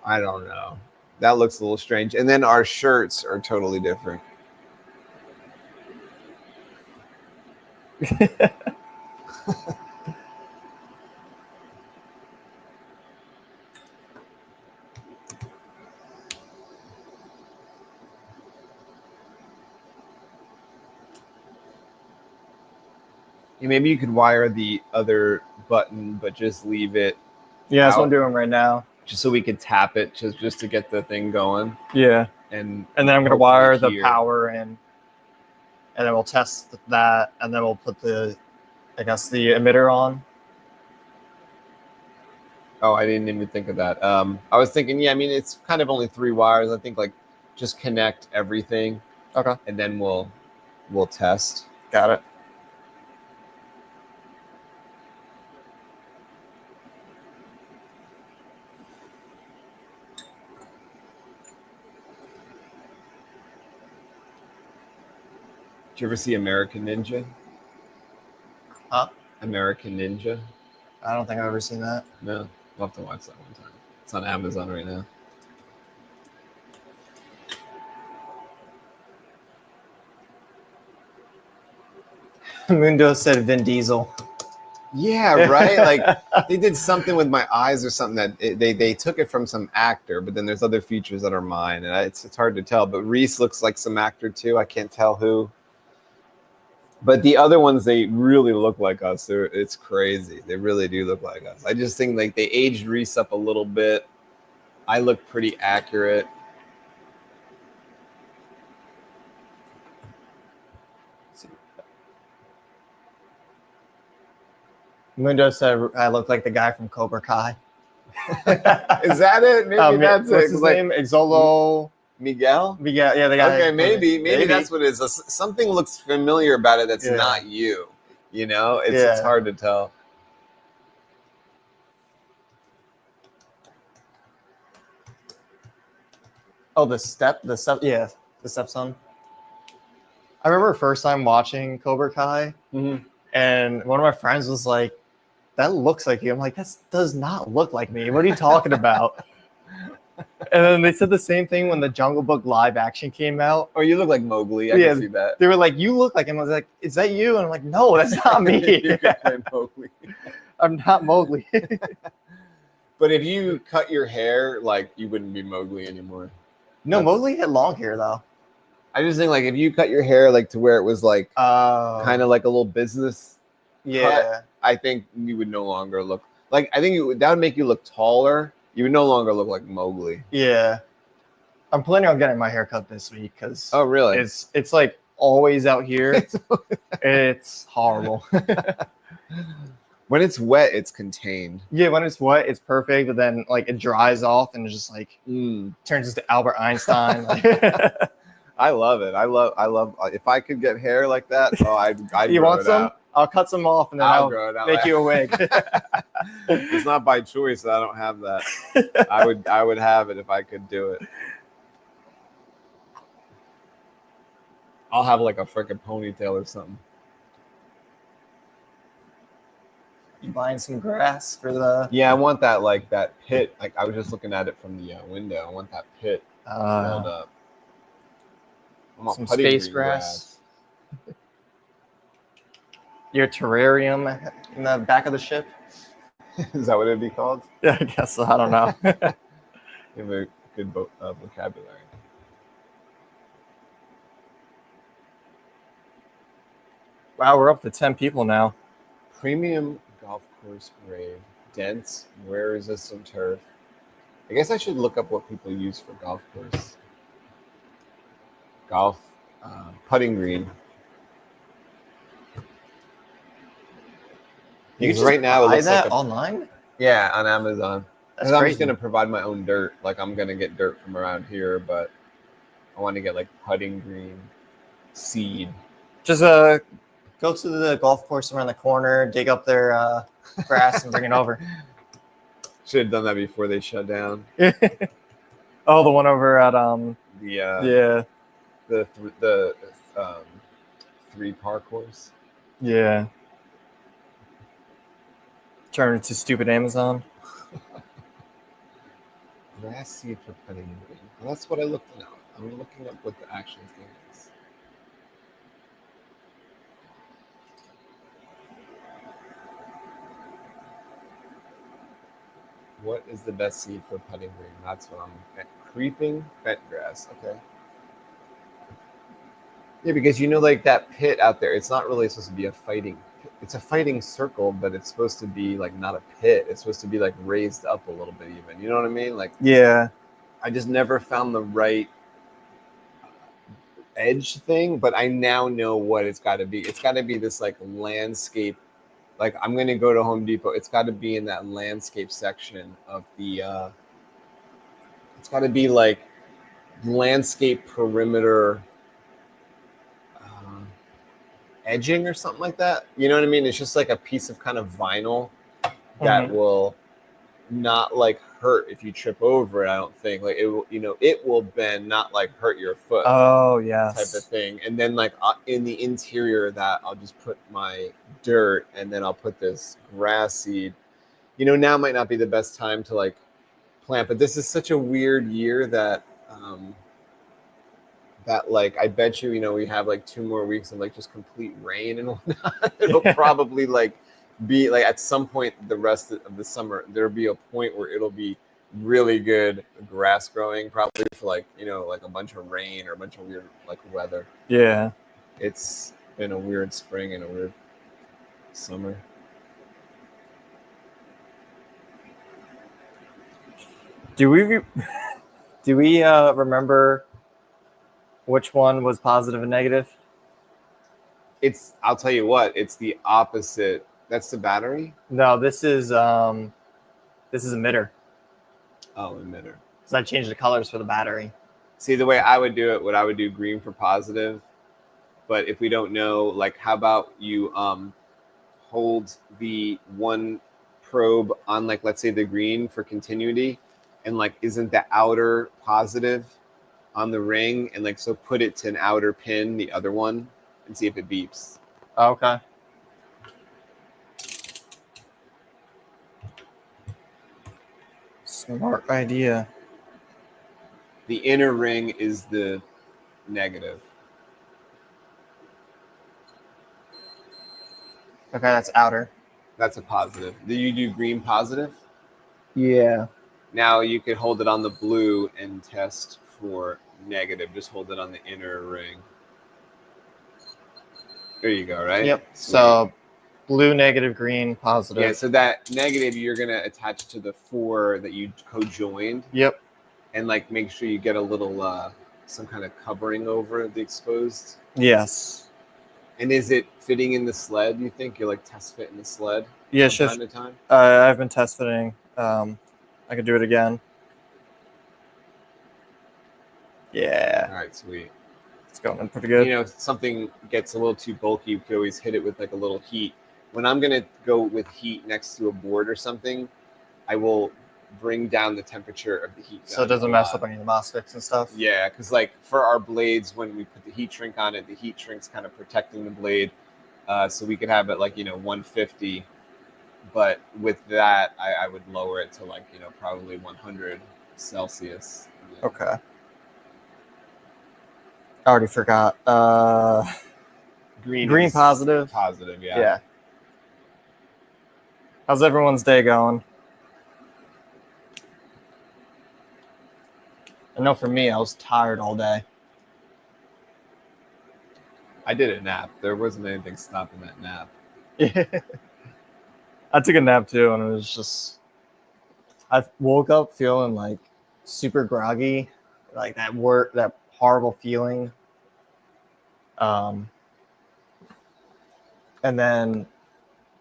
I don't know. That looks a little strange. And then our shirts are totally different. Maybe you could wire the other button, but just leave it. Yeah, that's what I'm doing right now. Just so we could tap it, just to get the thing going. Yeah, and then I'm gonna wire the power in, and then we'll test that, and then we'll put the emitter on. Oh, I didn't even think of that. I was thinking, yeah, I mean, it's kind of only 3 wires. I think like just connect everything. Okay. And then we'll test. Got it. Did you ever see American Ninja? Huh? American Ninja? I don't think I've ever seen that. No, I'll have to watch that one time. It's on Amazon right now. Mundo said Vin Diesel. Yeah, right. Like they did something with my eyes or something that they took it from some actor, but then there's other features that are mine, and it's hard to tell. But Reese looks like some actor too. I can't tell who. But the other ones, they really look like us. It's crazy. They really do look like us. I just think like they aged Reese up a little bit. I look pretty accurate. Mundo said I look like the guy from Cobra Kai. Is that it? Maybe that's what's it. His name? Exolo Miguel? Miguel. Yeah, the guy. Okay, maybe that's what it is. Something looks familiar about it that's not you. It's hard to tell. Oh, the stepson. I remember first time watching Cobra Kai, and one of my friends was like, "That looks like you." I'm like, "That does not look like me. What are you talking about?" And then they said the same thing when the Jungle Book live action came out. Oh, you look like Mowgli. I Yeah. can see that. They were like, "You look like him." I was like, "Is that you?" And I'm like, "No, that's not me. You look like Mowgli. I'm not Mowgli." But if you cut your hair, like you wouldn't be Mowgli anymore. No, Mowgli had long hair though. I just think like if you cut your hair like to where it was like kind of like a little business yeah. I think you would no longer look like I think that would make you look taller. You would no longer look like Mowgli. Yeah. I'm planning on getting my hair cut this week because Oh, really? it's like always out here. It's horrible. When it's wet, it's contained. Yeah, when it's wet, it's perfect, but then like it dries off and it just like turns into Albert Einstein. I love it. I love. If I could get hair like that, I'd You grow want it some? out. I'll cut some off and then I'll I'll grow it out. make you a wig. It's not by choice that I don't have that. I would have it if I could do it. I'll have like a freaking ponytail or something. You buying some grass for the Yeah, I want that like that pit. Like I was just looking at it from the window. I want that pit filled up. I want some putty space green grass. Your terrarium in the back of the ship. Is that what it'd be called? Yeah, I guess so. I don't know. You have a good vocabulary. Wow, we're up to 10 people now. Premium golf course grade, dense, wear resistant turf. I guess I should look up what people use for golf course. Golf putting green. You Because just right now it buy looks that like online? yeah, on Amazon. That's Because I'm crazy. just gonna provide my own dirt. Like I'm gonna get dirt from around here, but I want to get like putting green seed. Just go to the golf course around the corner, dig up their grass, and bring it over. Should have done that before they shut down. Oh, the one over at The yeah, the 3-par course. yeah. Turn into stupid Amazon. Grass seed for putting green. Well, that's what I looked at. I'm looking up what the actual thing is. What is the best seed for putting green? That's what I'm at. Creeping bent grass. Okay. Yeah, because you know, like that pit out there, it's not really supposed to be a fighting pit. It's a fighting circle, but it's supposed to be like not a pit. It's supposed to be like raised up a little bit, even. You know what I mean? Like, Yeah. I just never found the right edge thing, but I now know what it's got to be. It's got to be this like landscape. Like I'm going to go to Home Depot. It's got to be in that landscape section of the it's got to be like landscape perimeter edging or something like that. You know what I mean? It's just like a piece of kind of vinyl that will not like hurt if you trip over it. I don't think like it will, you know, it will bend, not like hurt your foot. Oh, yes. Type of thing. And then like in the interior of that, I'll just put my dirt and then I'll put this grass seed. You know, now might not be the best time to like plant, but this is such a weird year that that like I bet you, you know, we have like 2 more weeks of like just complete rain and whatnot. It'll probably like be like at some point the rest of the summer there'll be a point where it'll be really good grass growing, probably for like, you know, like a bunch of rain or a bunch of weird like weather. Yeah. It's been a weird spring and a weird summer. Do we remember which one was positive and negative? I'll tell you what, it's the opposite. That's the battery? No, this is emitter. Oh, emitter. So I changed the colors for the battery. See, the way I would do it, what I would do green for positive. But if we don't know, like, how about you hold the one probe on, like, let's say the green for continuity, and like, isn't the outer positive on the ring, and like, so put it to an outer pin, the other one, and see if it beeps. Okay. Smart idea. The inner ring is the negative. Okay, that's outer. That's a positive. Do you do green positive? Yeah. Now you could hold it on the blue and test for negative. Just hold it on the inner ring. There you go, right? Yep. Sweet. So blue, negative, green, positive. Yeah, so that negative you're going to attach to the 4 that you co-joined. Yep. And like make sure you get a little some kind of covering over the exposed. Yes. And is it fitting in the sled, you think? You're like test fitting the sled Yeah, from time to time? I've been test fitting. I could do it again. Yeah. All right, sweet. It's going in pretty good. You know, if something gets a little too bulky, you could always hit it with like a little heat. When I'm going to go with heat next to a board or something, I will bring down the temperature of the heat gun. So it doesn't mess up any of the MOSFETs and stuff? Yeah, because like for our blades, when we put the heat shrink on it, the heat shrink's kind of protecting the blade. So we could have it like, 150. But with that, I would lower it to like, probably 100 Celsius. Okay. I already forgot. Green positive. Positive, yeah. Yeah. How's everyone's day going? I know for me, I was tired all day. I did a nap. There wasn't anything stopping that nap. Yeah. I took a nap too, and it was just, I woke up feeling like super groggy, like that horrible feeling. And then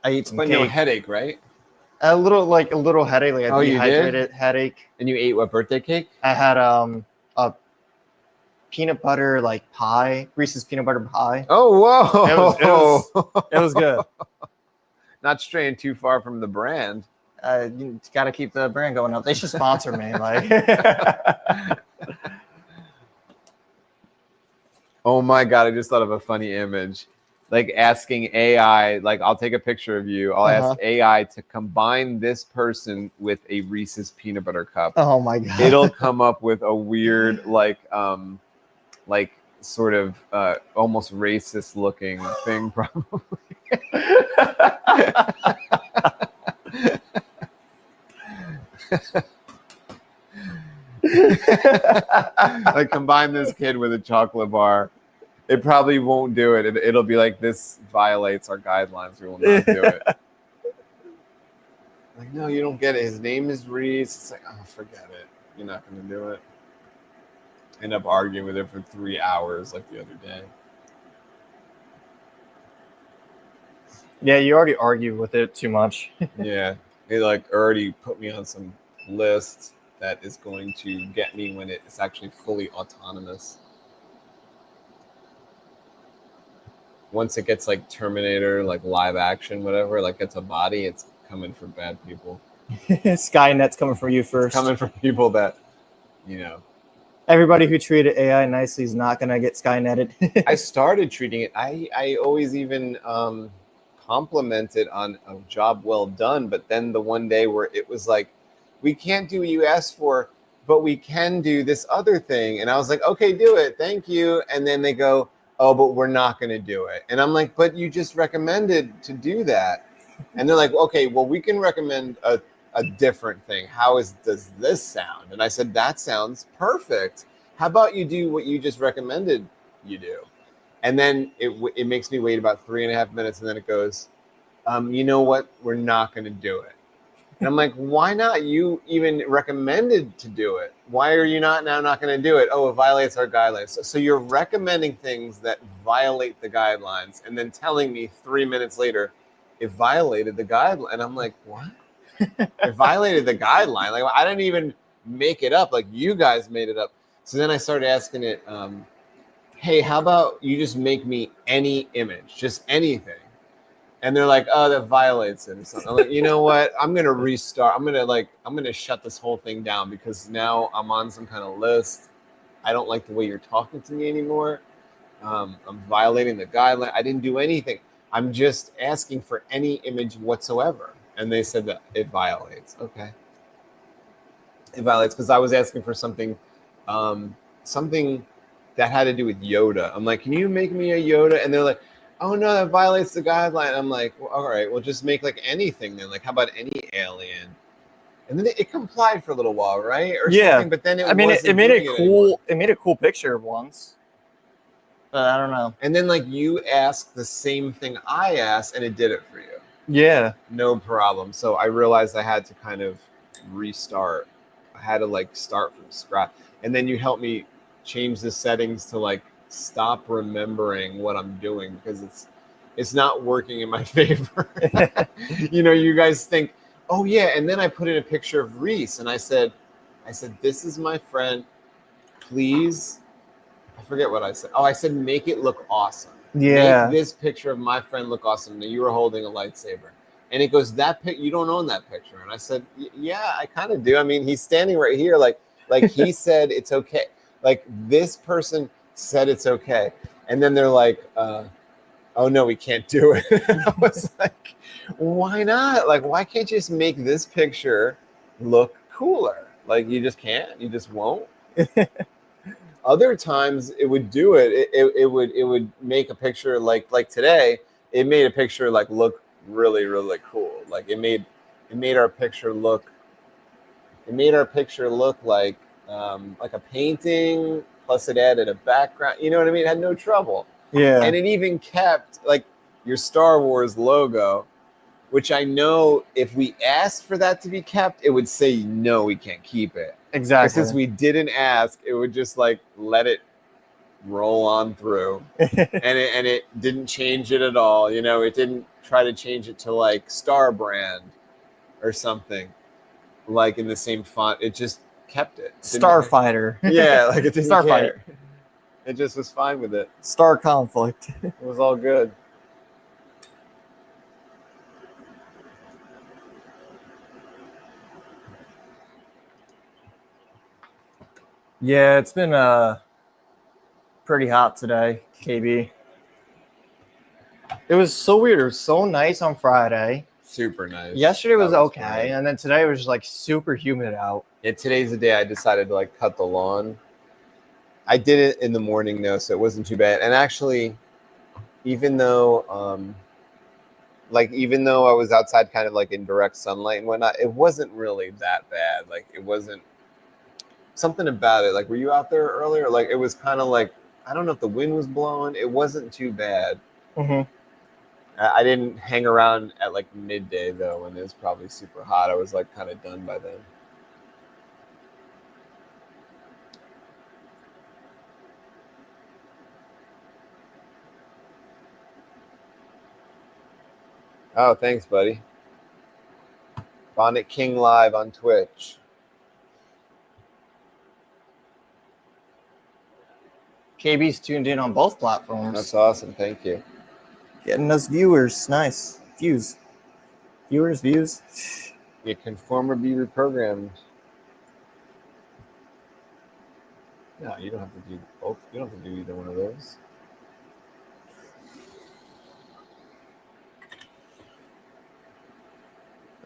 I ate some But cake. no headache, right? A little headache, like a dehydrated headache. And you ate what birthday cake? I had a peanut butter pie, Reese's peanut butter pie. Oh, whoa! It was good. Not straying too far from the brand. You got to keep the brand going up. They should sponsor me. Oh my God, I just thought of a funny image. Like asking AI, like I'll take a picture of you. I'll ask AI to combine this person with a Reese's peanut butter cup. Oh my God. It'll come up with a weird, sort of almost racist looking thing, probably. Like combine this kid with a chocolate bar. It probably won't do it. It'll be like, this violates our guidelines. We will not do it. Like, no, you don't get it. His name is Reese. It's like, oh, forget it. You're not going to do it. End up arguing with it for 3 hours like the other day. Yeah, you already argue with it too much. Yeah. It already put me on some list that is going to get me when it's actually fully autonomous. Once it gets like Terminator, like live action, whatever, like gets a body, it's coming for bad people. Skynet's coming for you first. It's coming for people that, Everybody who treated AI nicely is not going to get Skyneted. I started treating it. I always even complimented on a job well done. But then the one day where it was like, we can't do what you asked for, but we can do this other thing. And I was like, okay, do it. Thank you. And then they go, oh, but we're not going to do it. And I'm like, but you just recommended to do that. And they're like, okay, well, we can recommend a different thing. Does this sound? And I said, that sounds perfect. How about you do what you just recommended you do? And then it makes me wait about 3.5 minutes. And then it goes, you know what? We're not going to do it. And I'm like, why not? You even recommended to do it. Why are you not going to do it? Oh, it violates our guidelines. So you're recommending things that violate the guidelines and then telling me 3 minutes later, it violated the guideline. And I'm like, what? It violated the guideline. Like, I didn't even make it up. Like, you guys made it up. So then I started asking it, hey, how about you just make me any image, just anything? And they're like, oh, that violates it or something. I'm like, you know what? I'm going to restart. I'm going to shut this whole thing down because now I'm on some kind of list. I don't like the way you're talking to me anymore. I'm violating the guideline. I didn't do anything. I'm just asking for any image whatsoever. And they said that it violates. Okay. It violates because I was asking for something something that had to do with Yoda. I'm like, can you make me a Yoda? And they're like, oh no, that violates the guideline. I'm like, well, all right, well just make like anything then. Like, how about any alien? And then it complied for a little while, right? Or Yeah. something. But then it I mean, wasn't it made doing it anymore. cool. It made a cool picture once, but I don't know. And then like you asked the same thing I asked, and it did it for you. Yeah. No problem. So I realized I had to kind of restart. I had to like start from scratch. And then you helped me change the settings to like stop remembering what I'm doing because it's not working in my favor. You know, you guys think, oh yeah, and then I put in a picture of Reese and I said, this is my friend. Please, I forget what I said. Oh, I said make it look awesome. Yeah. Make this picture of my friend look awesome. Now you were holding a lightsaber. And it goes, that pic, you don't own that picture. And I said, yeah, I kind of do. I mean, he's standing right here. Like he said, it's okay. Like this person said, it's okay. And then they're like, oh no, we can't do it. I was like, why not? Like, why can't you just make this picture look cooler? Like you just can't, you just won't. Other times it would do it. It would make a picture like today. It made a picture like look really really cool. Like it made our picture look. It made our picture look like a painting. Plus it added a background. You know what I mean? It had no trouble. Yeah. And it even kept like your Star Wars logo, which I know if we asked for that to be kept, it would say no, we can't keep it. Exactly. Since we didn't ask, it would just like let it roll on through, and it didn't change it at all. You know, it didn't try to change it to like Star Brand or something like in the same font. It just kept it. Starfighter. Yeah, like it didn't Starfight. care. It just was fine with it. Star Conflict. It was all good. Yeah, it's been pretty hot today, KB. It was so weird. It was so nice on Friday. Super nice. Yesterday was okay, great. and then today was just like super humid out. Yeah, today's the day I decided to like cut the lawn. I did it in the morning though, so it wasn't too bad. And actually, even though I was outside kind of like in direct sunlight and whatnot, it wasn't really that bad. Like it wasn't something about it. Like, were you out there earlier? Like it was kind of like, I don't know if the wind was blowing. It wasn't too bad. Mm-hmm. I didn't hang around at like midday though, when it was probably super hot. I was like kind of done by then. Oh, thanks, buddy. Bonnet King live on Twitch. KB's tuned in on both platforms. That's awesome. Thank you. Getting us viewers. Nice. Views. Viewers, views. You conform or be reprogrammed. No, you don't have to do both. You don't have to do either one of those.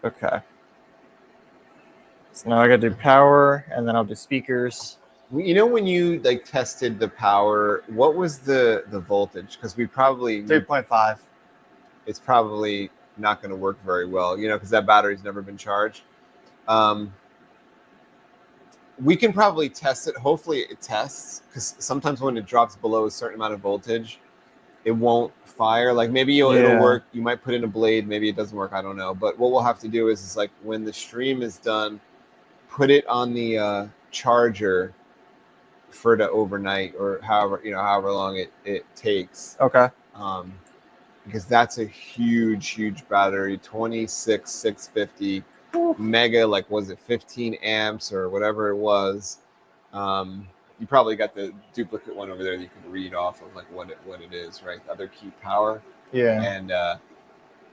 Okay. So now I got to do power, and then I'll do speakers. You know, when you like tested the power, what was the voltage? Because we probably 3.5. It's probably not going to work very well, you know, because that battery's never been charged. We can probably test it. Hopefully it tests, because sometimes when it drops below a certain amount of voltage, it won't fire. Like maybe it'll work. You might put in a blade. Maybe it doesn't work. I don't know. But what we'll have to do is like when the stream is done, put it on the charger for the overnight or however long it takes. Okay. Because that's a huge battery, 26,650 mega, like was it 15 amps or whatever it was. You probably got the duplicate one over there that you can read off of like what it is, right? The other key power. Yeah. And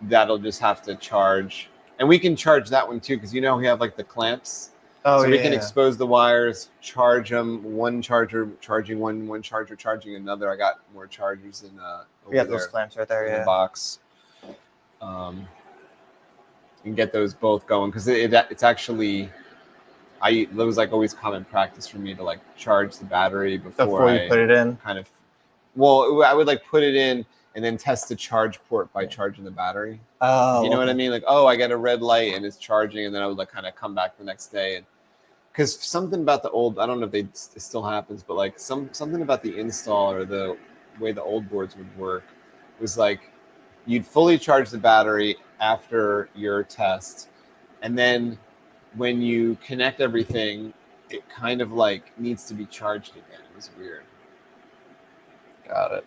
that'll just have to charge. And we can charge that one too, because we have like the clamps. Oh, so we can expose the wires, charge them. One charger charging one charger charging another. I got more chargers in We got those clamps right there, in the box. And get those both going, because it's actually it was like always common practice for me to like charge the battery Before you put it in. kind of. Well, I would like put it in and then test the charge port by charging the battery. Oh, You know what I okay. mean? Like, oh, I got a red light and it's charging, and then I would like kind of come back the next day, and because something about the old, I don't know if it still happens, but like something about the install or the way the old boards would work was like you'd fully charge the battery after your test, and then when you connect everything, it kind of like needs to be charged again. It was weird. Got it.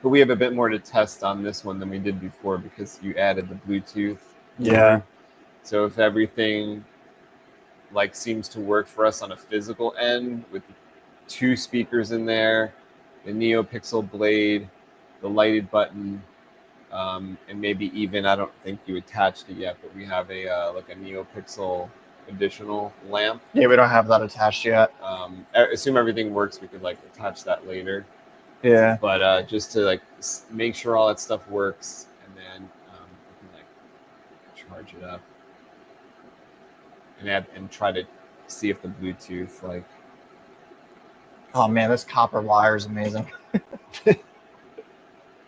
But we have a bit more to test on this one than we did before because you added the Bluetooth. Yeah. So if everything like seems to work for us on a physical end with 2 speakers in there, the NeoPixel blade, the lighted button, and maybe even, I don't think you attached it yet, but we have a like a NeoPixel additional lamp. Yeah, we don't have that attached yet. Assume everything works, we could like attach that later. Yeah. But just to like make sure all that stuff works, and then we can like charge it up and try to see if the Bluetooth like. Oh man, this copper wire is amazing.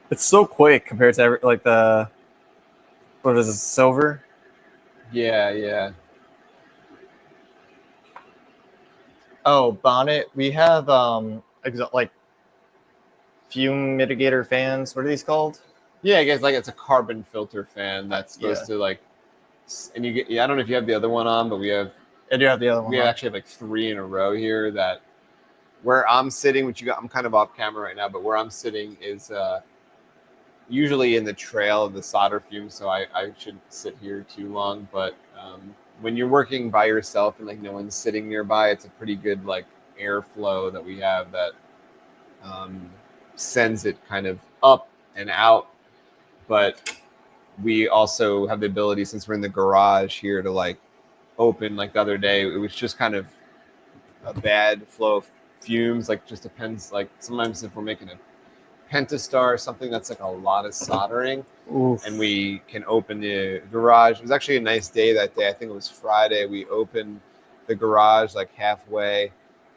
It's so quick compared to like the, what is it, silver? Yeah. Oh, bonnet. We have like fume mitigator fans. What are these called? Yeah, I guess like it's a carbon filter fan that's supposed to like, and you get. Yeah, I don't know if you have the other one on, but we have. I do have the other one. We actually have like 3 in a row here. That where I'm sitting, which you got. I'm kind of off camera right now, but where I'm sitting is usually in the trail of the solder fumes, so I shouldn't sit here too long. But when you're working by yourself and like no one's sitting nearby, it's a pretty good like airflow that we have that sends it kind of up and out. But we also have the ability, since we're in the garage here, to like open. Like the other day, it was just kind of a bad flow of fumes. Like just depends. Like sometimes if we're making a pentastar, something that's like a lot of soldering, and we can open the garage. It was actually a nice day that day. I think it was Friday. We opened the garage like halfway,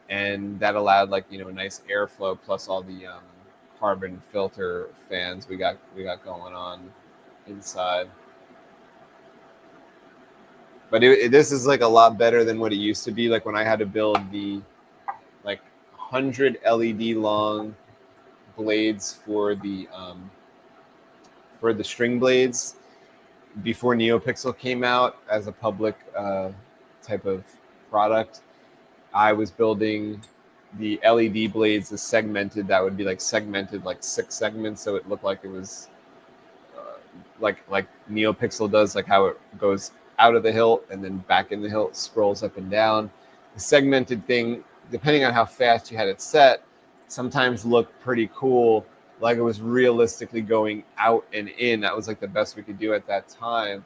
and that allowed like a nice airflow plus all the carbon filter fans we got going on inside. But this is like a lot better than what it used to be. Like when I had to build the like 100 LED long blades for the string blades before NeoPixel came out as a public type of product. I was building the LED blades, the segmented, that would be like segmented like 6 segments, so it looked like it was like NeoPixel does, like how it goes out of the hilt and then back in the hilt, scrolls up and down. The segmented thing, depending on how fast you had it set, sometimes looked pretty cool, like it was realistically going out and in. That was like the best we could do at that time.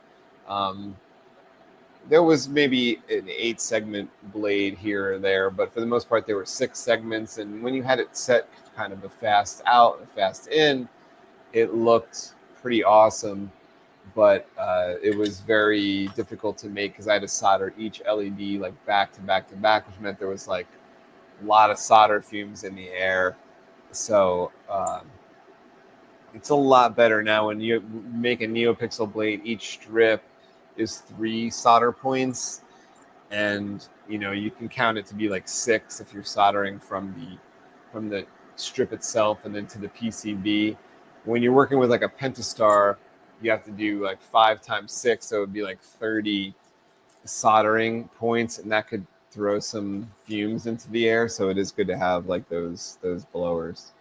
There was maybe an 8 segment blade here or there, but for the most part there were 6 segments, and when you had it set kind of a fast out, a fast in, it looked pretty awesome. But it was very difficult to make because I had to solder each LED like back to back to back, which meant there was like a lot of solder fumes in the air. So it's a lot better now. When you make a NeoPixel blade, each strip is 3 solder points, and you can count it to be like 6 if you're soldering from the strip itself and then to the PCB. When you're working with like a pentastar, you have to do like 5 times 6, so it would be like 30 soldering points, and that could throw some fumes into the air. So it is good to have like those blowers.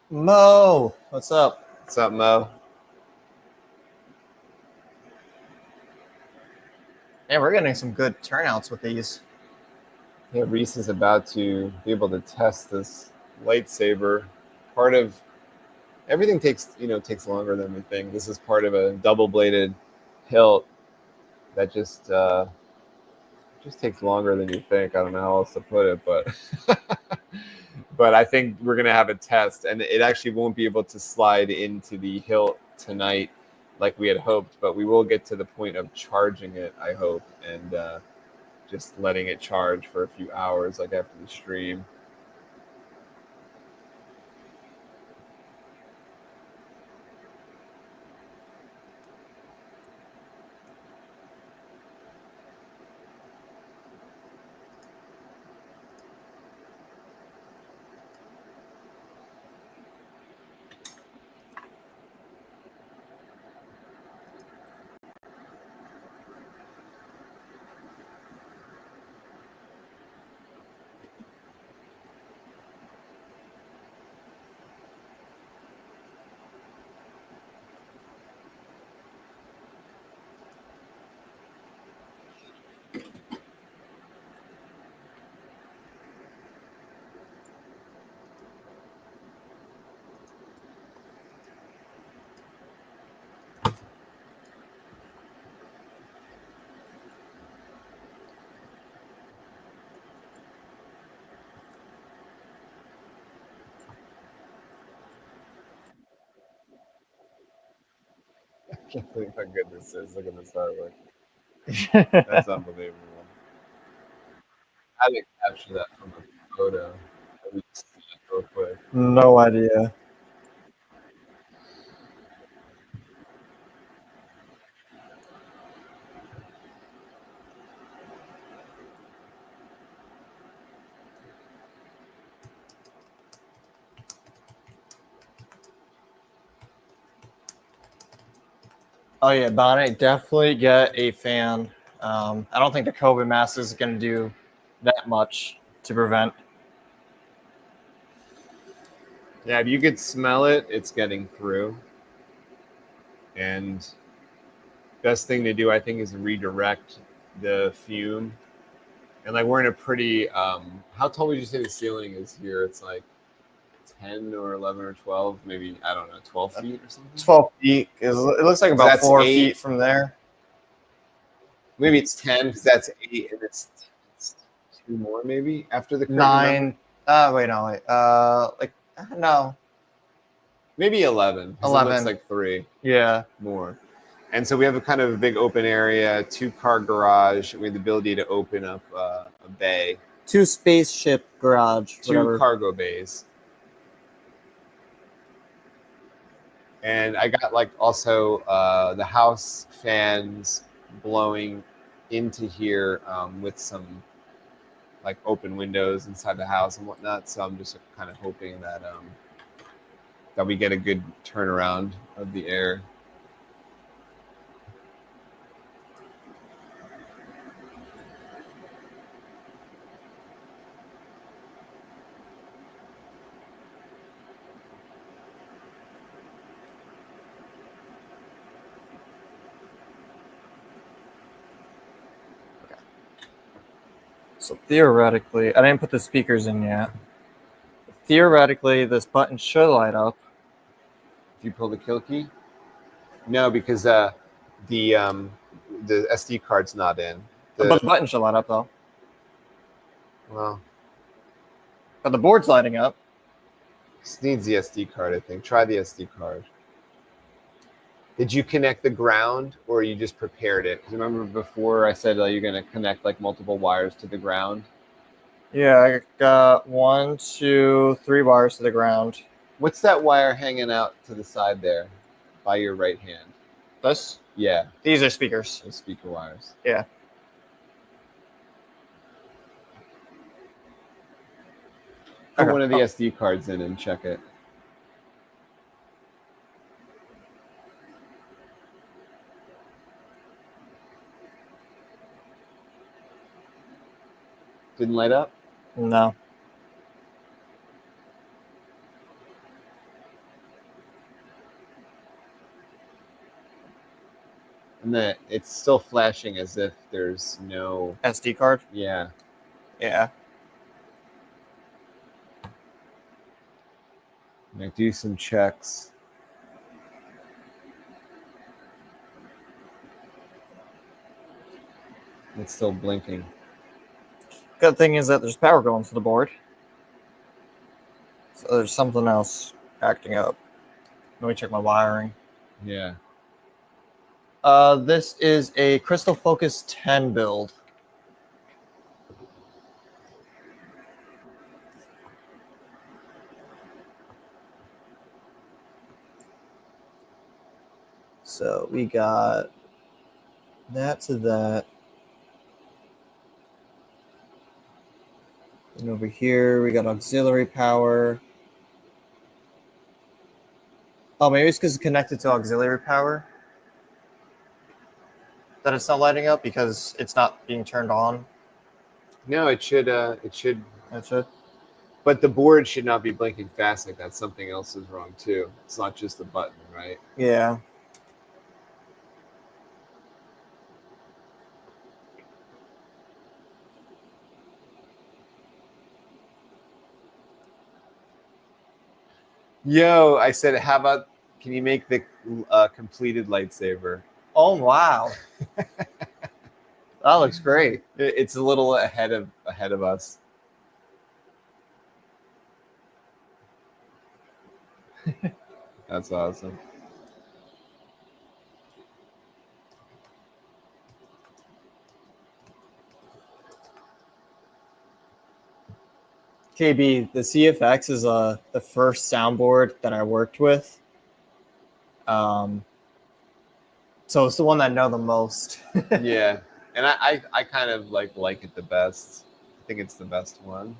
Mo, what's up? What's up, Mo? Yeah, we're getting some good turnouts with these. Yeah, Reese is about to be able to test this lightsaber. Part of everything takes longer than we think. This is part of a double-bladed hilt that just takes longer than you think. I don't know how else to put it, but But I think we're gonna have a test, and it actually won't be able to slide into the hilt tonight like we had hoped. But we will get to the point of charging it, I hope, and just letting it charge for a few hours, like after the stream. I can't believe how good this is. Look at this artwork. That's unbelievable. How did it capture that from a photo? Let me just see it real quick. No idea. Oh yeah, Bonnie, definitely get a fan. I don't think the COVID mask is going to do that much to prevent. Yeah, if you could smell it, it's getting through. And best thing to do, I think, is redirect the fume. And like we're in a pretty how tall would you say the ceiling is here? It's like 10 or 11 or 12, maybe, I don't know, 12 feet or something. 12 feet. It looks like about That's 4 8. feet from there. Maybe it's 10 because that's 8, and it's 2 more maybe after the curtain, 9. Wait, no, wait. No. maybe 11. 'Cause it 11. looks like 3 Yeah. more. And so we have a kind of a big open area, 2-car garage. We have the ability to open up a bay, 2 spaceship garage. 2 Whatever. cargo bays. And I got like also the house fans blowing into here with some like open windows inside the house and whatnot. So I'm just kind of hoping that that we get a good turnaround of the air. So theoretically, I didn't put the speakers in yet. Theoretically, this button should light up. If you pull the kill key, no, because the SD card's not in. But the button should light up though. Well, But the board's lighting up. this needs the SD card, I think. Try the SD card. Did you connect the ground, or you just prepared it? Because remember before I said you're going to connect like multiple wires to the ground? Yeah, I got 1, 2, 3 wires to the ground. What's that wire hanging out to the side there by your right hand? This? Yeah, These are speakers. those speaker wires. Yeah. Put Okay. one of the SD cards in and check it. Didn't light up? No. And then it's still flashing as if there's no... SD card? Yeah. Yeah. I do some checks. It's still blinking. Good thing is that there's power going to the board. there's something else acting up. Let me check my wiring. Yeah. This is a Crystal Focus 10 build. So we got that to that. And over here, we got auxiliary power. Oh, maybe it's because it's connected to auxiliary power that it's not lighting up because it's not being turned on. No, it should. It should. That's it. But the board should not be blinking fast like that. Something else is wrong too. It's not just the button, right? Yeah. Yo, I said, how about? Can you make the completed lightsaber? Oh, wow. That looks great. It's a little ahead of us. That's awesome. KB, the CFX is the first soundboard that I worked with. So it's the one that I know the most. Yeah, and I kind of like it the best. I think it's the best one.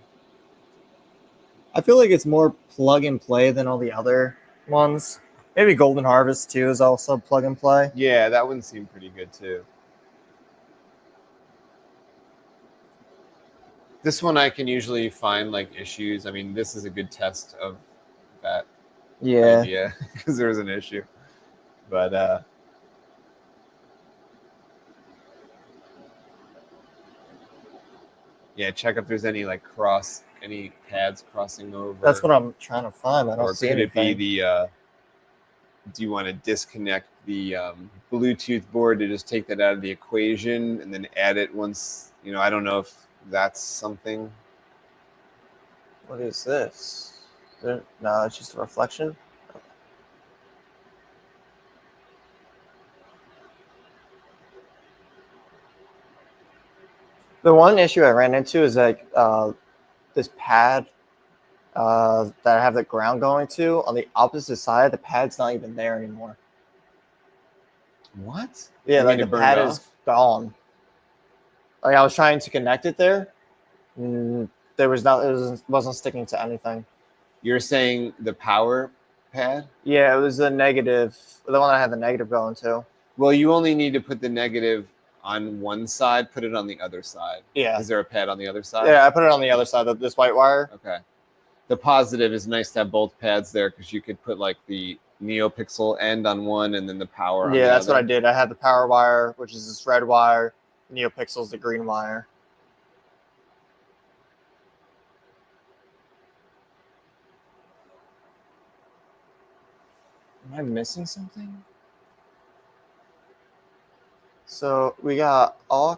I feel like it's more plug and play than all the other ones. Maybe Golden Harvest too is also plug and play. Yeah, that one seemed pretty good too. This one I can usually find like issues. I mean, this is a good test of that idea because there was an issue. But yeah, check if there's any any pads crossing over. That's what I'm trying to find. I don't see anything. Could it be the? Do you want to disconnect the Bluetooth board to just take that out of the equation and then add it once? You know, I don't know if that's something. What is this? No, it's just a reflection. The one issue I ran into is like this pad that I have the ground going to on the opposite side. The pad's not even there anymore. What? Yeah, You like mean the it pad burned is gone. Like I was trying to connect it there. There was not. It wasn't sticking to anything. You're saying the power pad? Yeah, it was the negative. The one I had the negative going to. Well, you only need to put the negative on one side. Put it on the other side. Yeah. Is there a pad on the other side? Yeah, I put it on the other side of this white wire. Okay. The positive is nice to have both pads there because you could put like the NeoPixel end on one and then the power on the that's other. what I did. I had the power wire, which is this red wire. NeoPixel's the green wire. Am I missing something? So we got aux.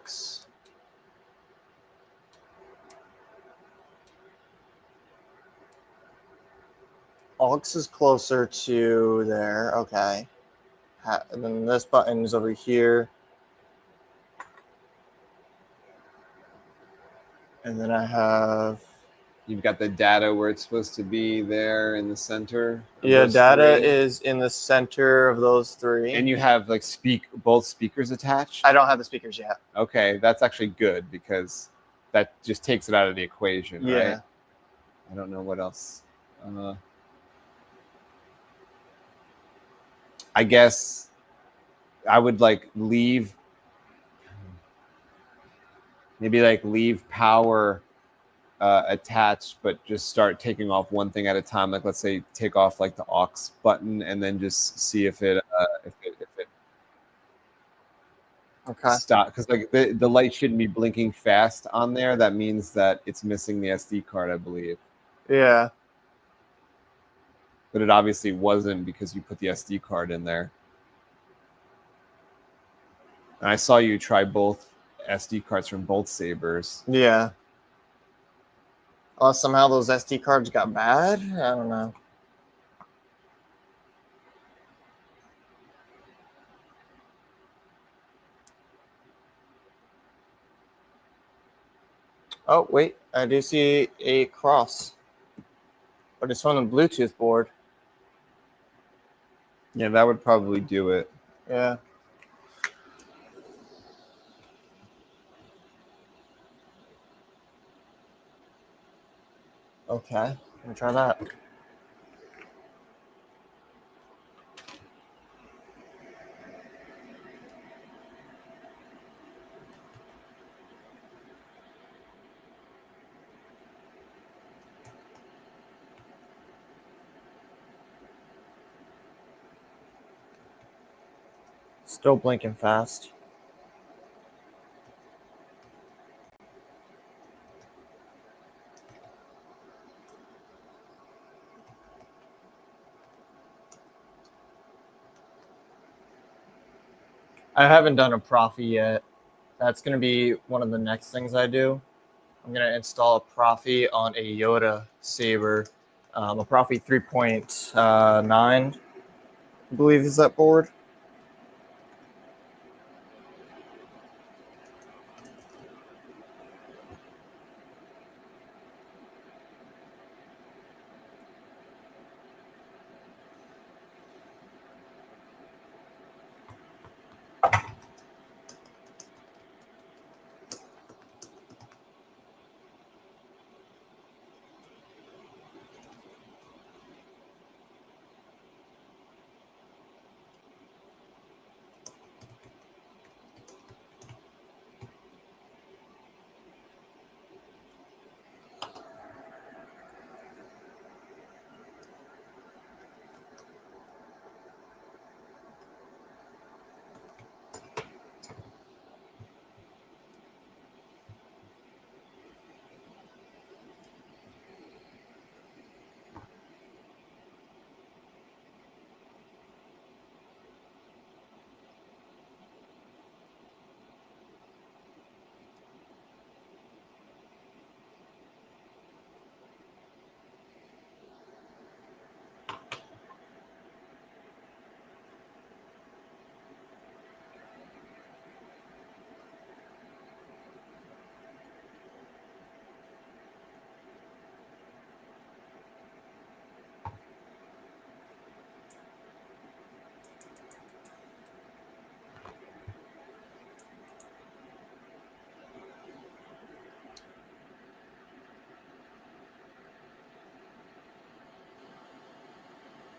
Aux is closer to there. Okay. And then this button is over here. And then I have... You've got the data where it's supposed to be there in the center. Yeah, data is in the center of those three. And you have like both speakers attached? I don't have the speakers yet. Okay, that's actually good because that just takes it out of the equation, right? I don't know what else. I guess I would leave power attached, but just start taking off one thing at a time. Like let's say take off like the aux button and then just see if it okay. stop, because like the light shouldn't be blinking fast on there. That means that it's missing the SD card, I believe. Yeah. But it obviously wasn't because you put the SD card in there. And I saw you try both SD cards from both sabers. Yeah. Unless somehow those SD cards got bad. I don't know. Oh, wait. I do see a cross. But it's from the Bluetooth board. Yeah, that would probably do it. Yeah. Okay. Let me try that. Still blinking fast. I haven't done a Profi yet. That's going to be one of the next things I do. I'm going to install a Profi on a Yoda saber. A Profi 3.9, I believe is that board.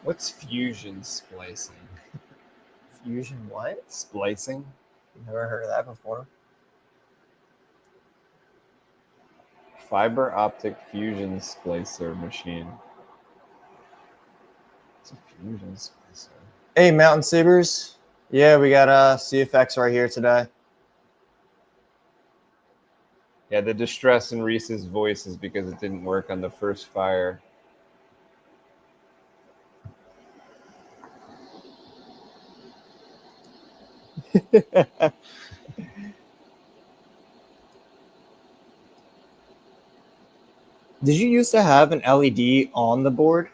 What's fusion splicing? Fusion what? Splicing? Never heard of that before. Fiber optic fusion splicer machine. It's a fusion splicer. Hey, Mountain Sabers. Yeah, we got CFX right here today. Yeah, the distress in Reese's voice is because it didn't work on the first fire. Did you used to have an LED on the board?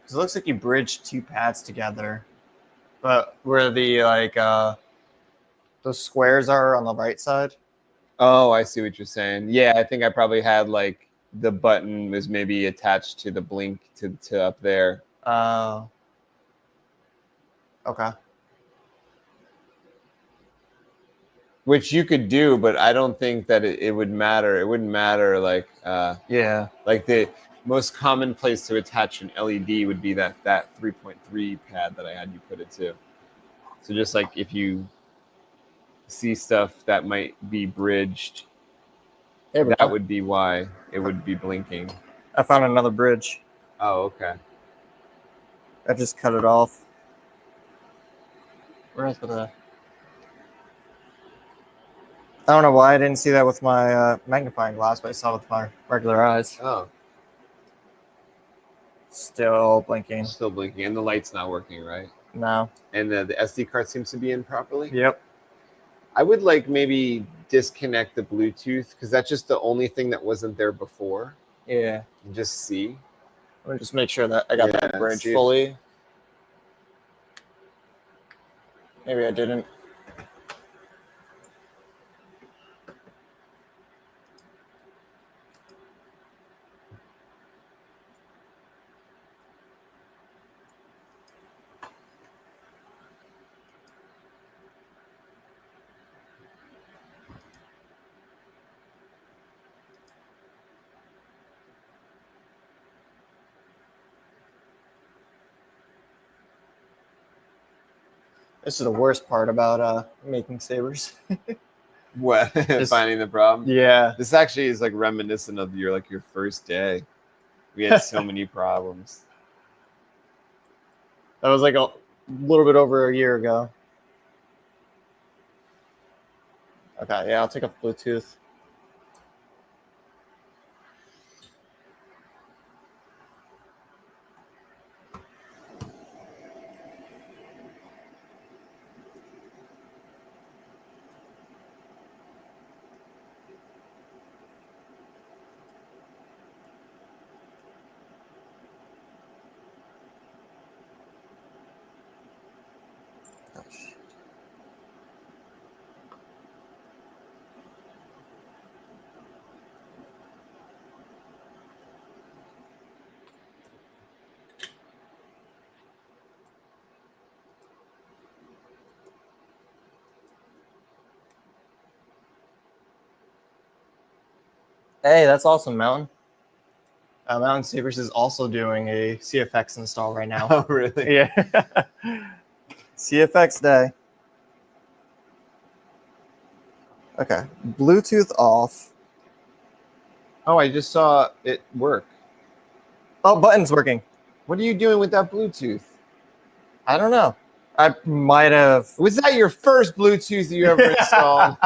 Because it looks like you bridged two pads together, but where the those squares are on the right side. Oh, I see what you're saying. Yeah, I think I probably had like the button was maybe attached to the blink to up there. Okay. Which you could do, but I don't think that it would matter. It wouldn't matter. Like Yeah. like the most common place to attach an LED would be that 3.3 pad that I had you put it to. So just like if you see stuff that might be bridged, that would be why it would be blinking. I found another bridge. Oh, okay. I just cut it off. Where else was I? I don't know why I didn't see that with my magnifying glass, but I saw it with my regular eyes. Oh, Still blinking. still blinking, and the light's not working, right? No. And the SD card seems to be in properly. Yep. I would like maybe disconnect the Bluetooth because that's just the only thing that wasn't there before. Yeah. And just see. Let me just make sure that I got that bridge see if- fully. Maybe I didn't. This is the worst part about making sabers. What? Finding the problem? Yeah. This actually is like reminiscent of your first day. We had so many problems. That was like a little bit over a year ago. Okay, yeah, I'll take off Bluetooth. Hey, that's awesome, Mountain. Mountain Sabers is also doing a CFX install right now. Oh, really? Yeah. CFX day. Okay. Bluetooth off. Oh, I just saw it work. Oh, button's working. What are you doing with that Bluetooth? I don't know. I might have. Was that your first Bluetooth you ever installed?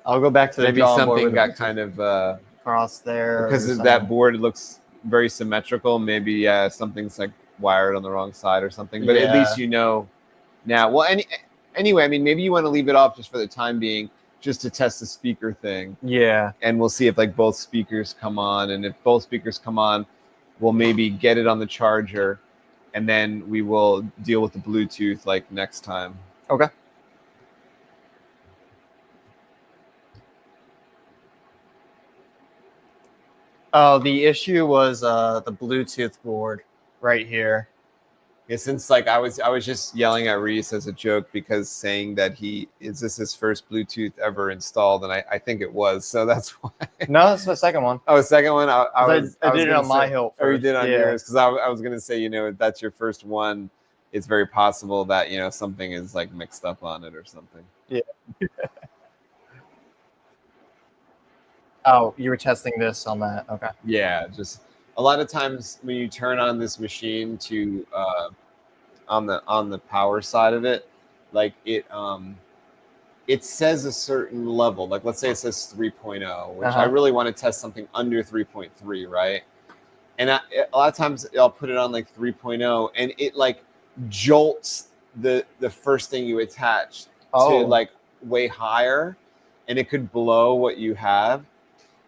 I'll go back to the Maybe drawing board something with the got Bluetooth kind of across there because or of something. that board looks very symmetrical. Maybe something's like wired on the wrong side or something. But at least you know now. Well, anyway, I mean, maybe you want to leave it off just for the time being, just to test the speaker thing. Yeah. And we'll see if like both speakers come on, and if both speakers come on, we'll maybe get it on the charger, and then we will deal with the Bluetooth like next time. Okay. Oh, the issue was the Bluetooth board right here. Yeah, since like I was just yelling at Reese as a joke because saying that is this his first Bluetooth ever installed, and I think it was, so that's why. No, that's the second one. Oh, second one. I did it on my Hilt Oh, you first. did on Yeah. yours because I was gonna say, if that's your first one, it's very possible that something is like mixed up on it or something. Yeah. Oh, you were testing this on that. Okay. Yeah, just a lot of times when you turn on this machine to on the power side of it, like it says a certain level. Like let's say it says 3.0, which I really want to test something under 3.3, right? And a lot of times I'll put it on like 3.0, and it like jolts the first thing you attach to like way higher, and it could blow what you have.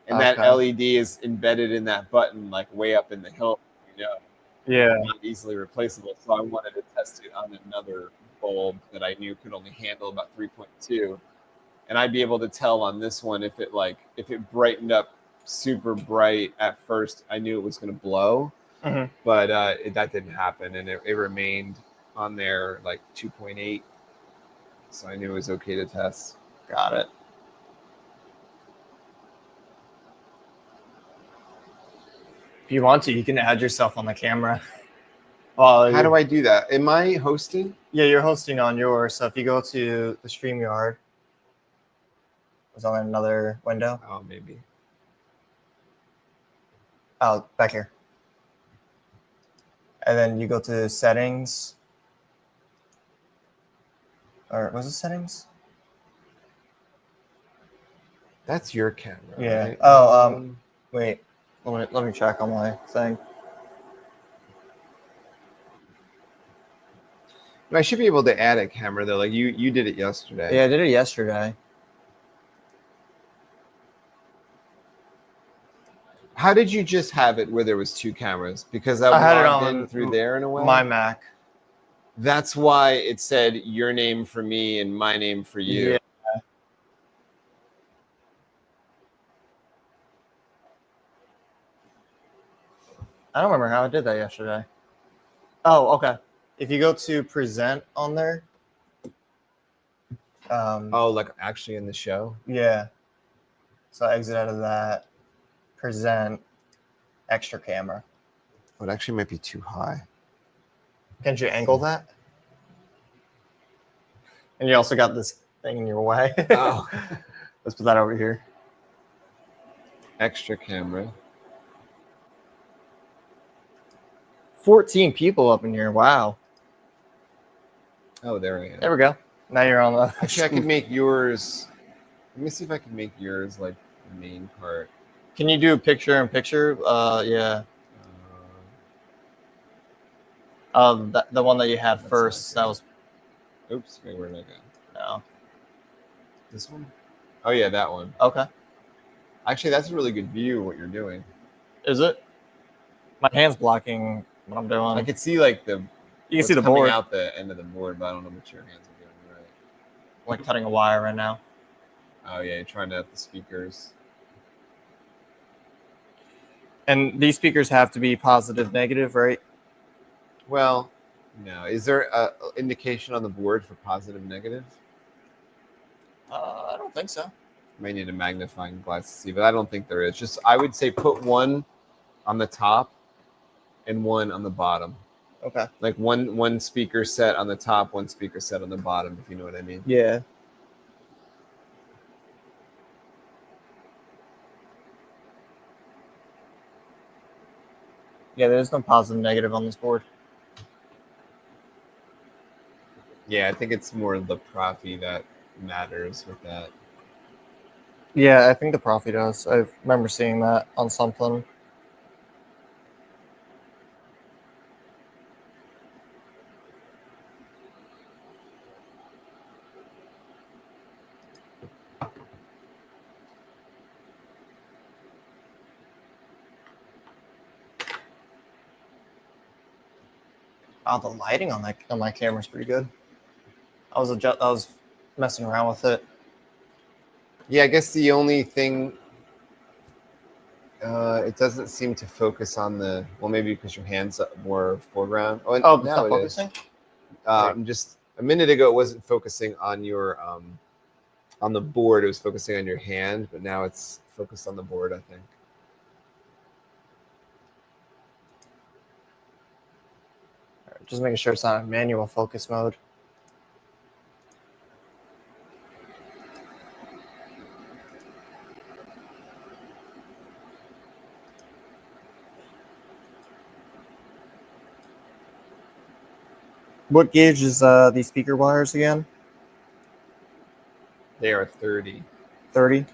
And that LED is embedded in that button, like way up in the hilt, Yeah. not easily replaceable. So I wanted to test it on another bulb that I knew could only handle about 3.2. And I'd be able to tell on this one if it brightened up super bright at first, I knew it was going to blow. Mm-hmm. But that didn't happen, and it remained on there like 2.8. So I knew it was okay to test. Got it. If you want to, you can add yourself on the camera. How do I do that? Am I hosting? Yeah, you're hosting on yours. So if you go to the StreamYard, it's on another window. Oh, maybe. Oh, back here. And then you go to settings. Or was it settings? That's your camera. Yeah. Right? Oh, wait. Let me check on my thing. I should be able to add a camera though. Like you did it yesterday. Yeah, I did it yesterday. How did you just have it where there was 2 cameras? Because I had it logged on in through there in a way. my Mac. That's why it said your name for me and my name for you. Yeah. I don't remember how I did that yesterday. Oh, okay. If you go to present on there. Oh, like actually in the show? Yeah. So I exit out of that. Present. Extra camera. Oh, it actually might be too high. Can't you angle that? And you also got this thing in your way. Oh. Let's put that over here. Extra camera. 14 people up in here. Wow. Oh, there I am. There we go. Now you're on the. Actually, I could make yours. Let me see if I can make yours like the main part. Can you do a picture in picture? Yeah. The one that you had first. That was. Oops. Wait, where did I go? No. This one? Oh yeah, that one. Okay. Actually, that's a really good view of what you're doing. Is it? My hand's blocking what I'm doing. I could see like the. You can see the coming board. out the end of the board, but I don't know what your hands are doing. Right. Like cutting a wire right now. Oh yeah, you're trying to have the speakers. And these speakers have to be positive, negative, right? Well, no. Is there a indication on the board for positive, negative? I don't think so. May need a magnifying glass to see, but I don't think there is. Just I would say put one on the top and one on the bottom. Okay. Like one speaker set on the top, one speaker set on the bottom, if you know what I mean. Yeah. Yeah, there's no positive, negative on this board. Yeah, I think it's more the Profi that matters with that. Yeah, I think the Profi does. I remember seeing that on something. Oh, the lighting on my camera is pretty good. I was messing around with it. Yeah, I guess the only thing it doesn't seem to focus on the maybe because your hands are more foreground. Oh, it's now not it focusing? is. Just a minute ago, it wasn't focusing on your on the board. It was focusing on your hand, but now it's focused on the board, I think. Just making sure it's not in manual focus mode. What gauge is these speaker wires again? They are 30. 30?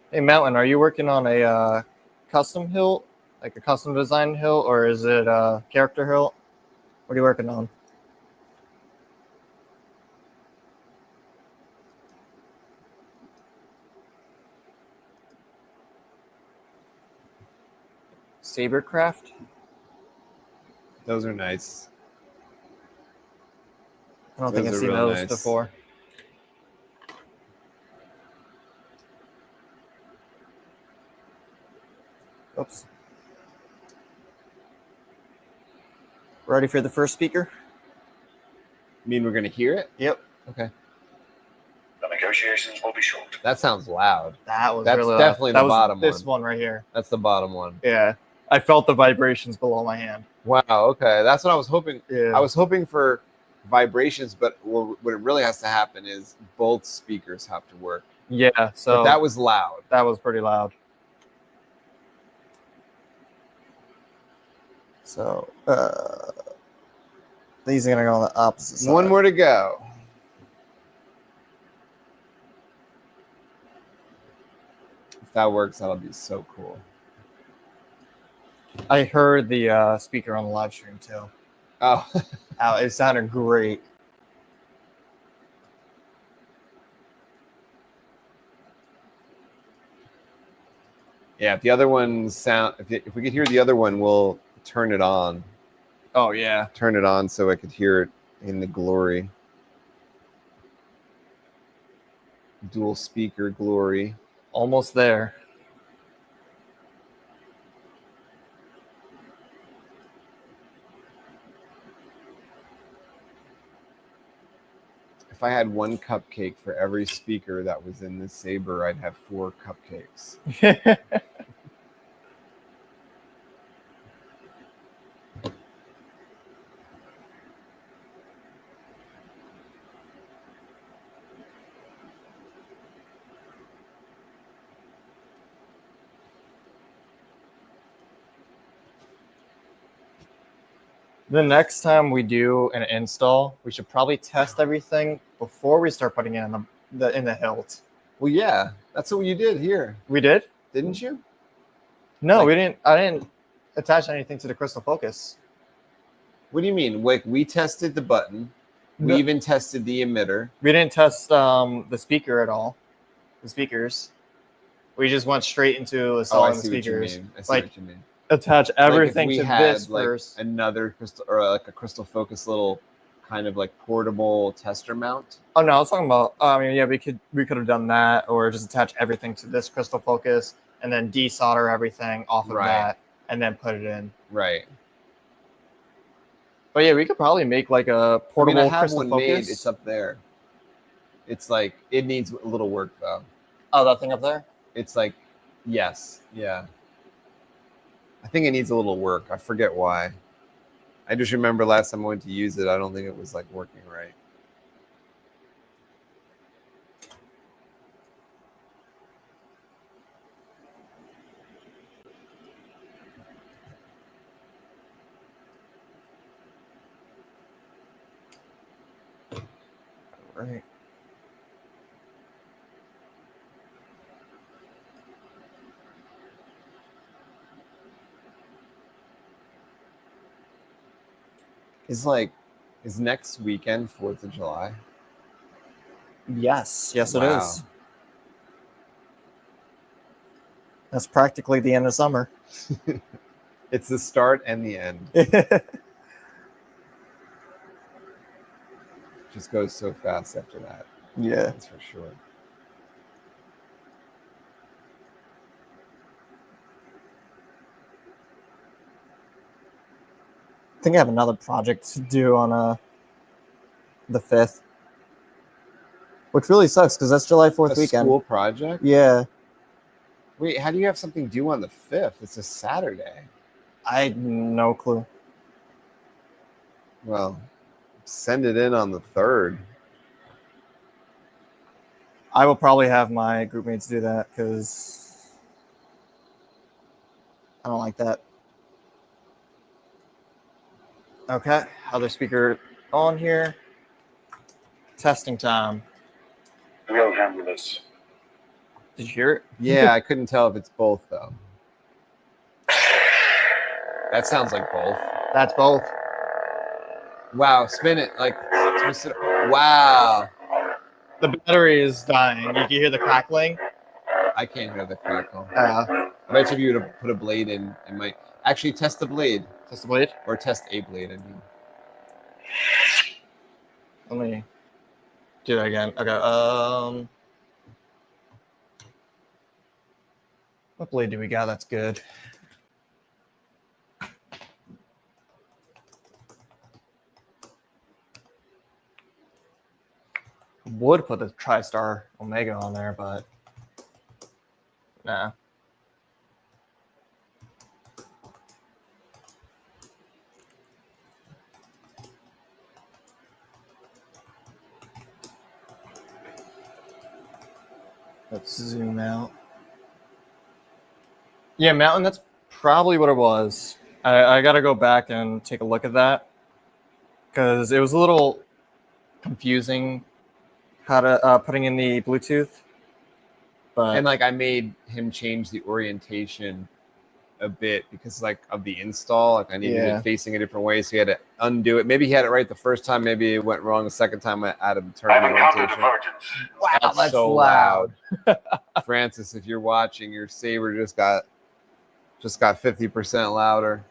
Hey, Mountain, are you working on a custom hilt, like a custom design hilt, or is it a character hilt? What are you working on? Sabercraft? Those are nice. I don't think I've seen those before. Oops. Ready for the first speaker? You mean we're going to hear it? Yep. Okay. The negotiations will be short. That sounds loud. That's really definitely loud. the bottom This one right here. That's the bottom one. Yeah. I felt the vibrations below my hand. Wow. Okay. That's what I was hoping. Yeah. I was hoping for vibrations, but what it really has to happen is both speakers have to work. Yeah, so But that was loud. that was pretty loud. So these are gonna go on the opposite side. One more to go. If that works, that'll be so cool. I heard the speaker on the live stream too. Oh, It sounded great. yeah. If the other one if we could hear the other one, we'll turn it on. Oh yeah. Turn it on so I could hear it in the glory. Dual speaker glory. Almost there. If I had one cupcake for every speaker that was in this saber, I'd have 4 cupcakes. The next time we do an install, we should probably test everything before we start putting it in the hilt. Well, yeah, that's what you did here, We did? didn't you? No, Like- we didn't. I didn't attach anything to the crystal focus. What do you mean? Like, we tested the button. We No. even tested the emitter. We didn't test the speaker at all. The speakers. We just went straight into Oh, I installing the see what you speakers. mean. I see Like, what you mean. attach everything like if we to had this like first. another crystal or like a crystal focus little kind of like portable tester mount. Oh no, I was talking about. I mean, yeah, we could have done that, or just attach everything to this crystal focus, and then desolder everything off of Right. that, and then put it in. Right. But yeah, we could probably make like a portable I have crystal one focus. made. It's up there. It's like it needs a little work though. Oh, that thing up there. It's like yes, yeah. I think it needs a little work. I forget why. I just remember last time I went to use it, I don't think it was like working right. Right. Is next weekend 4th of July? Yes, it Wow. is. That's practically the end of summer. It's the start and the end. Just goes so fast after that. Yeah. That's for sure. I think I have another project to do on the 5th, which really sucks because that's July 4th A weekend. school project? Yeah, Wait, how do you have something due on the 5th? It's a Saturday. I had no clue. Well, send it in on the 3rd. I will probably have my group mates do that because I don't like that. Okay, other speaker on here. Testing time. We'll handle this. Did you hear it? Yeah, I couldn't tell if it's both though. That sounds like both. That's both. Wow, spin it like twist it. Wow, The battery is dying. You can hear the crackling. I can't hear the crackle. I I bet if you were to put a blade in, it might actually test the blade test the blade. or test a blade. I mean, Let me do that again. Okay. What blade do we got? That's good. Would put the TriStar Omega on there, but nah. Let's zoom out. Yeah, mountain. That's probably what it was. I got to go back and take a look at that because it was a little confusing how to putting in the Bluetooth. But And like I made him change the orientation a bit because like of the install. Like I needed it facing a different way, so he had to undo it. Maybe he had it right the first time. Maybe it went wrong the second time. I added the turn I've encountered orientation. divergence. wow, that's so loud. Francis, if you're watching, your saber just got 50% louder.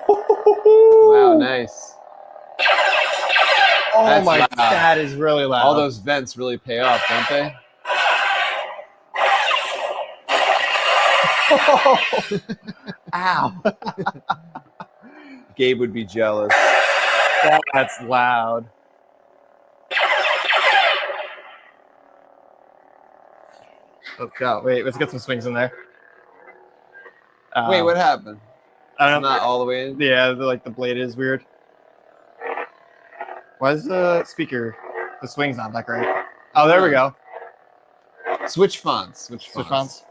Wow, nice. Oh That's my, loud. that is really loud. All those vents really pay off, don't they? Ow. Gabe would be jealous. That's loud. Let's go. Wait, let's get some swings in there. Wait, what happened? I It's don't know. not all the way in? Yeah, the blade is weird. Why is the speaker? The swing's not that great. Oh, there we go. Switch fonts. Switch fonts.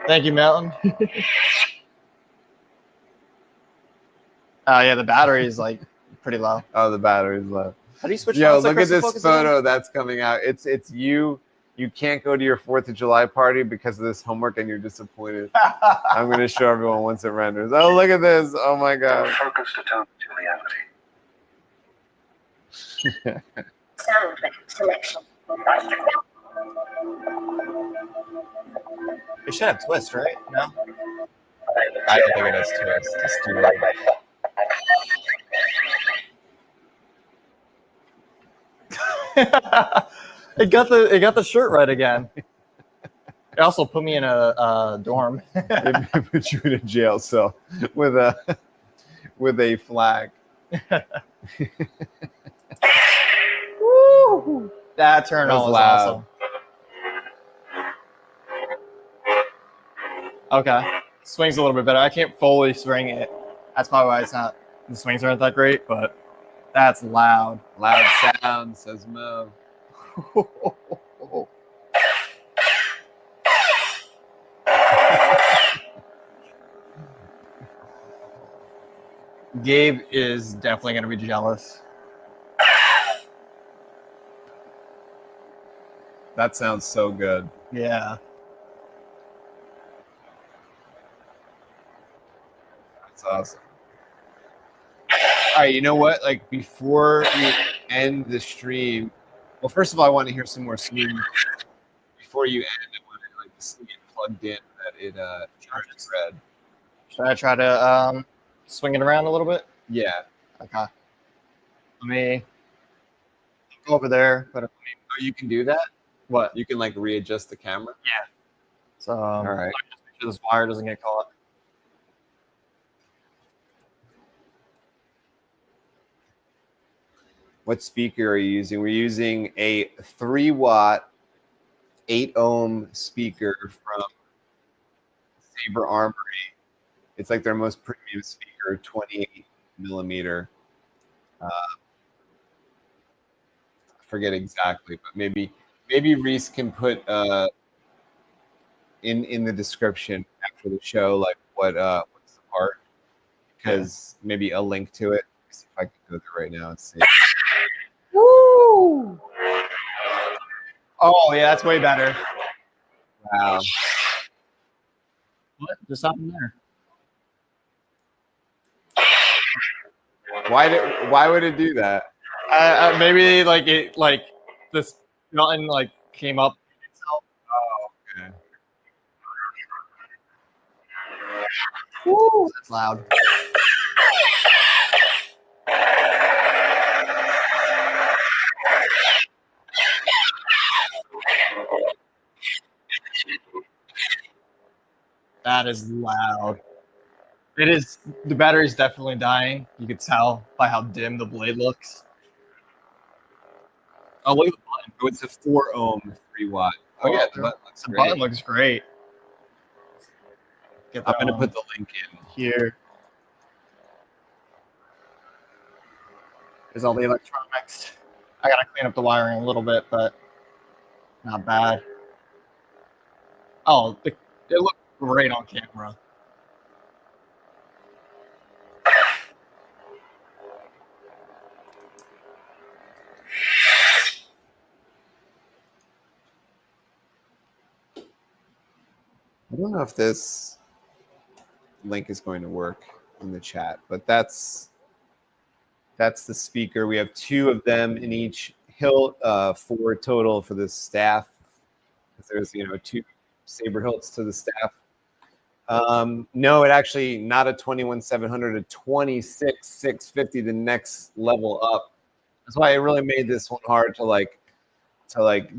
Thank you, Mountain. Yeah, the battery is like pretty low. Oh, the battery's low. How do you switch Yo, fonts? look at this Focus photo that's coming out. It's you. You can't go to your 4th of July party because of this homework and you're disappointed. I'm going to show everyone once it renders. Oh, look at this. Oh, my God. Focus to turn to reality. Sound selection. It should have twist, right? No. I don't think it has twist. It's too late. It got the shirt right again. It also put me in a dorm. It put you in a jail cell with a flag. Woo! That turn That was on was loud. awesome. Okay, swing's a little bit better. I can't fully swing it. That's probably why it's not. The swings aren't that great, but that's loud. Loud sound, says Mo. Gabe is definitely going to be jealous. That sounds so good. Yeah. That's awesome. All right, you know what? Like before you end the stream, well, first of all, I want to hear some more swing. Before you end, I want to like see it plugged in that it charges red. Should I try to swing it around a little bit? Yeah. Okay. Let me go over there. But Oh, you can do that. what? You can like readjust the camera. So All right. let me just make sure this wire doesn't get caught. What speaker are you using? We're using a 3-watt, 8-ohm speaker from Saber Armory. It's like their most premium speaker, 28 millimeter. I forget exactly, but maybe Reese can put in the description after the show like what's the part, because maybe a link to it. See if I can go there right now and see. Woo! Oh yeah, that's way better. Wow. What just happened there? Why would it do that? Maybe like this button like came up itself. Okay. Woo! That's loud. That is loud. It is. The battery's definitely dying. You could tell by how dim the blade looks. Oh, look at the button. Oh, it's a 4-ohm 3-watt. Oh yeah, the button looks The great. button looks great. Get I'm that gonna on. put the link in. Here. is all the electronics. I gotta clean up the wiring a little bit, but not bad. Oh, it looked great on camera. I don't know if this link is going to work in the chat, but that's the speaker. We have 2 of them in each hilt, 4 total for the staff. There's 2 saber hilts to the staff. No, it actually not a 21,700, a 26,650, the next level up. That's why it really made this one hard to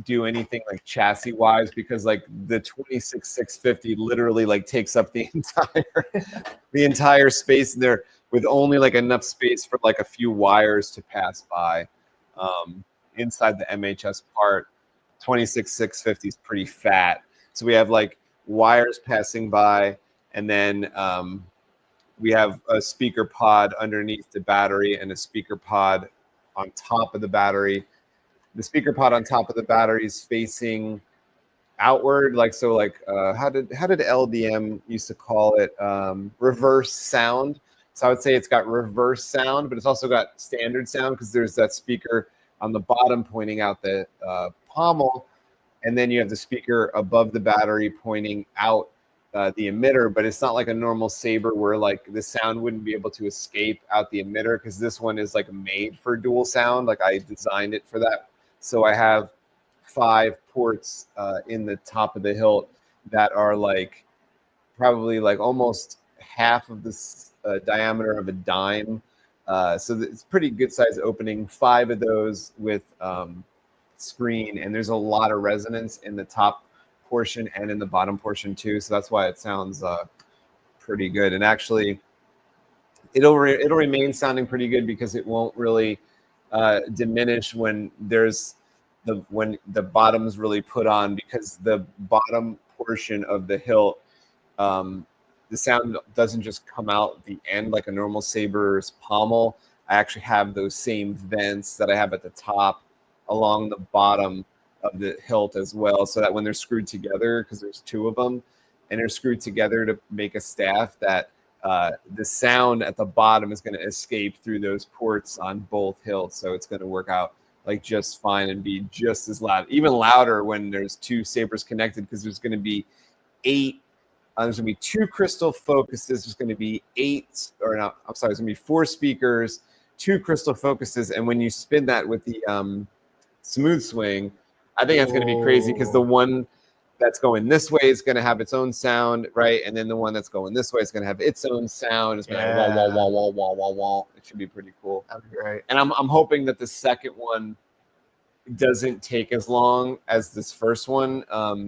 do anything like chassis wise, because like the 26,650 literally like takes up the entire space in there with only like enough space for like a few wires to pass by inside the MHS part. 26,650 is pretty fat, so we have like wires passing by, and then we have a speaker pod underneath the battery and a speaker pod on top of the battery. The speaker pod on top of the battery is facing outward, how did LDM used to call it, reverse sound. So I would say it's got reverse sound, but it's also got standard sound because there's that speaker on the bottom pointing out the pommel, and then you have the speaker above the battery pointing out the emitter. But it's not like a normal saber where like the sound wouldn't be able to escape out the emitter, because this one is like made for dual sound. Like I designed it for that. So I have 5 ports in the top of the hilt that are like probably like almost half of the diameter of a dime. So it's pretty good size opening. 5 of those with screen, and there's a lot of resonance in the top portion and in the bottom portion too. So that's why it sounds pretty good. And actually, it'll remain sounding pretty good because it won't really diminish when the bottom's really put on, because the bottom portion of the hilt, the sound doesn't just come out the end like a normal saber's pommel. I actually have those same vents that I have at the top along the bottom of the hilt as well, so that when they're screwed together, because there's 2 of them, and they're screwed together to make a staff, that the sound at the bottom is going to escape through those ports on both hilts. So it's going to work out like just fine and be just as loud, even louder when there's 2 sabers connected, because there's going to be 8. There's going to be 2 crystal focuses. There's going to be 8, or no, I'm sorry, there's going to be 4 speakers, 2 crystal focuses, and when you spin that with the smooth swing, I think that's going to be crazy, because the one that's going this way is going to have its own sound, right? And then the one that's going this way is going to have its own sound. It's going to wah, wah, wah, wah, wah, wah, wah. It should be pretty cool. That'd be great. And I'm hoping that the second one doesn't take as long as this first one,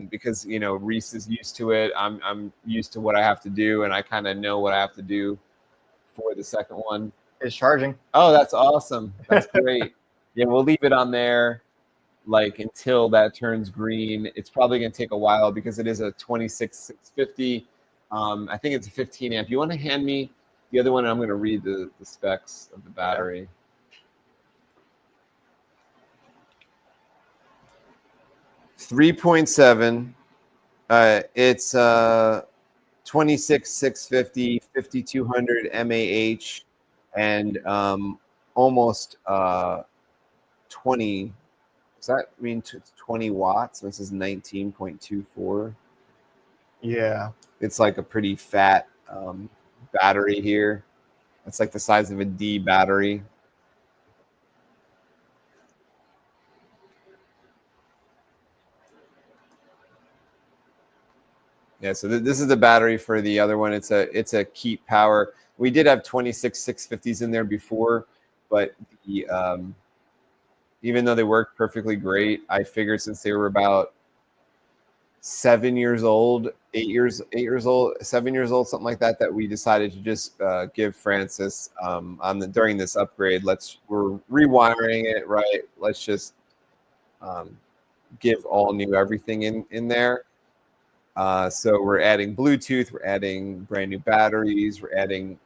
because Reese is used to it. I'm used to what I have to do, and I kind of know what I have to do for the second one. It's charging. Oh, that's awesome. That's great. Yeah, we'll leave it on there like until that turns green. It's probably going to take a while because it is a 26,650. I think it's a 15 amp. You want to hand me the other one, and I'm going to read the specs of the battery. Yeah. 3.7. It's 26,650, 5,200 mAh, and almost 20. Does that mean 20 watts? This is 19.24. Yeah. It's like a pretty fat battery here. It's like the size of a D battery. Yeah, so this is the battery for the other one. It's a Keep Power. We did have 26,650s in there before, but the even though they worked perfectly great, I figured since they were about 7 years old, 8 years old, 7 years old, something like that, that we decided to just give Francis during this upgrade. We're rewiring it, right? Let's just give all new everything in there. So we're adding Bluetooth, we're adding brand new batteries, we're adding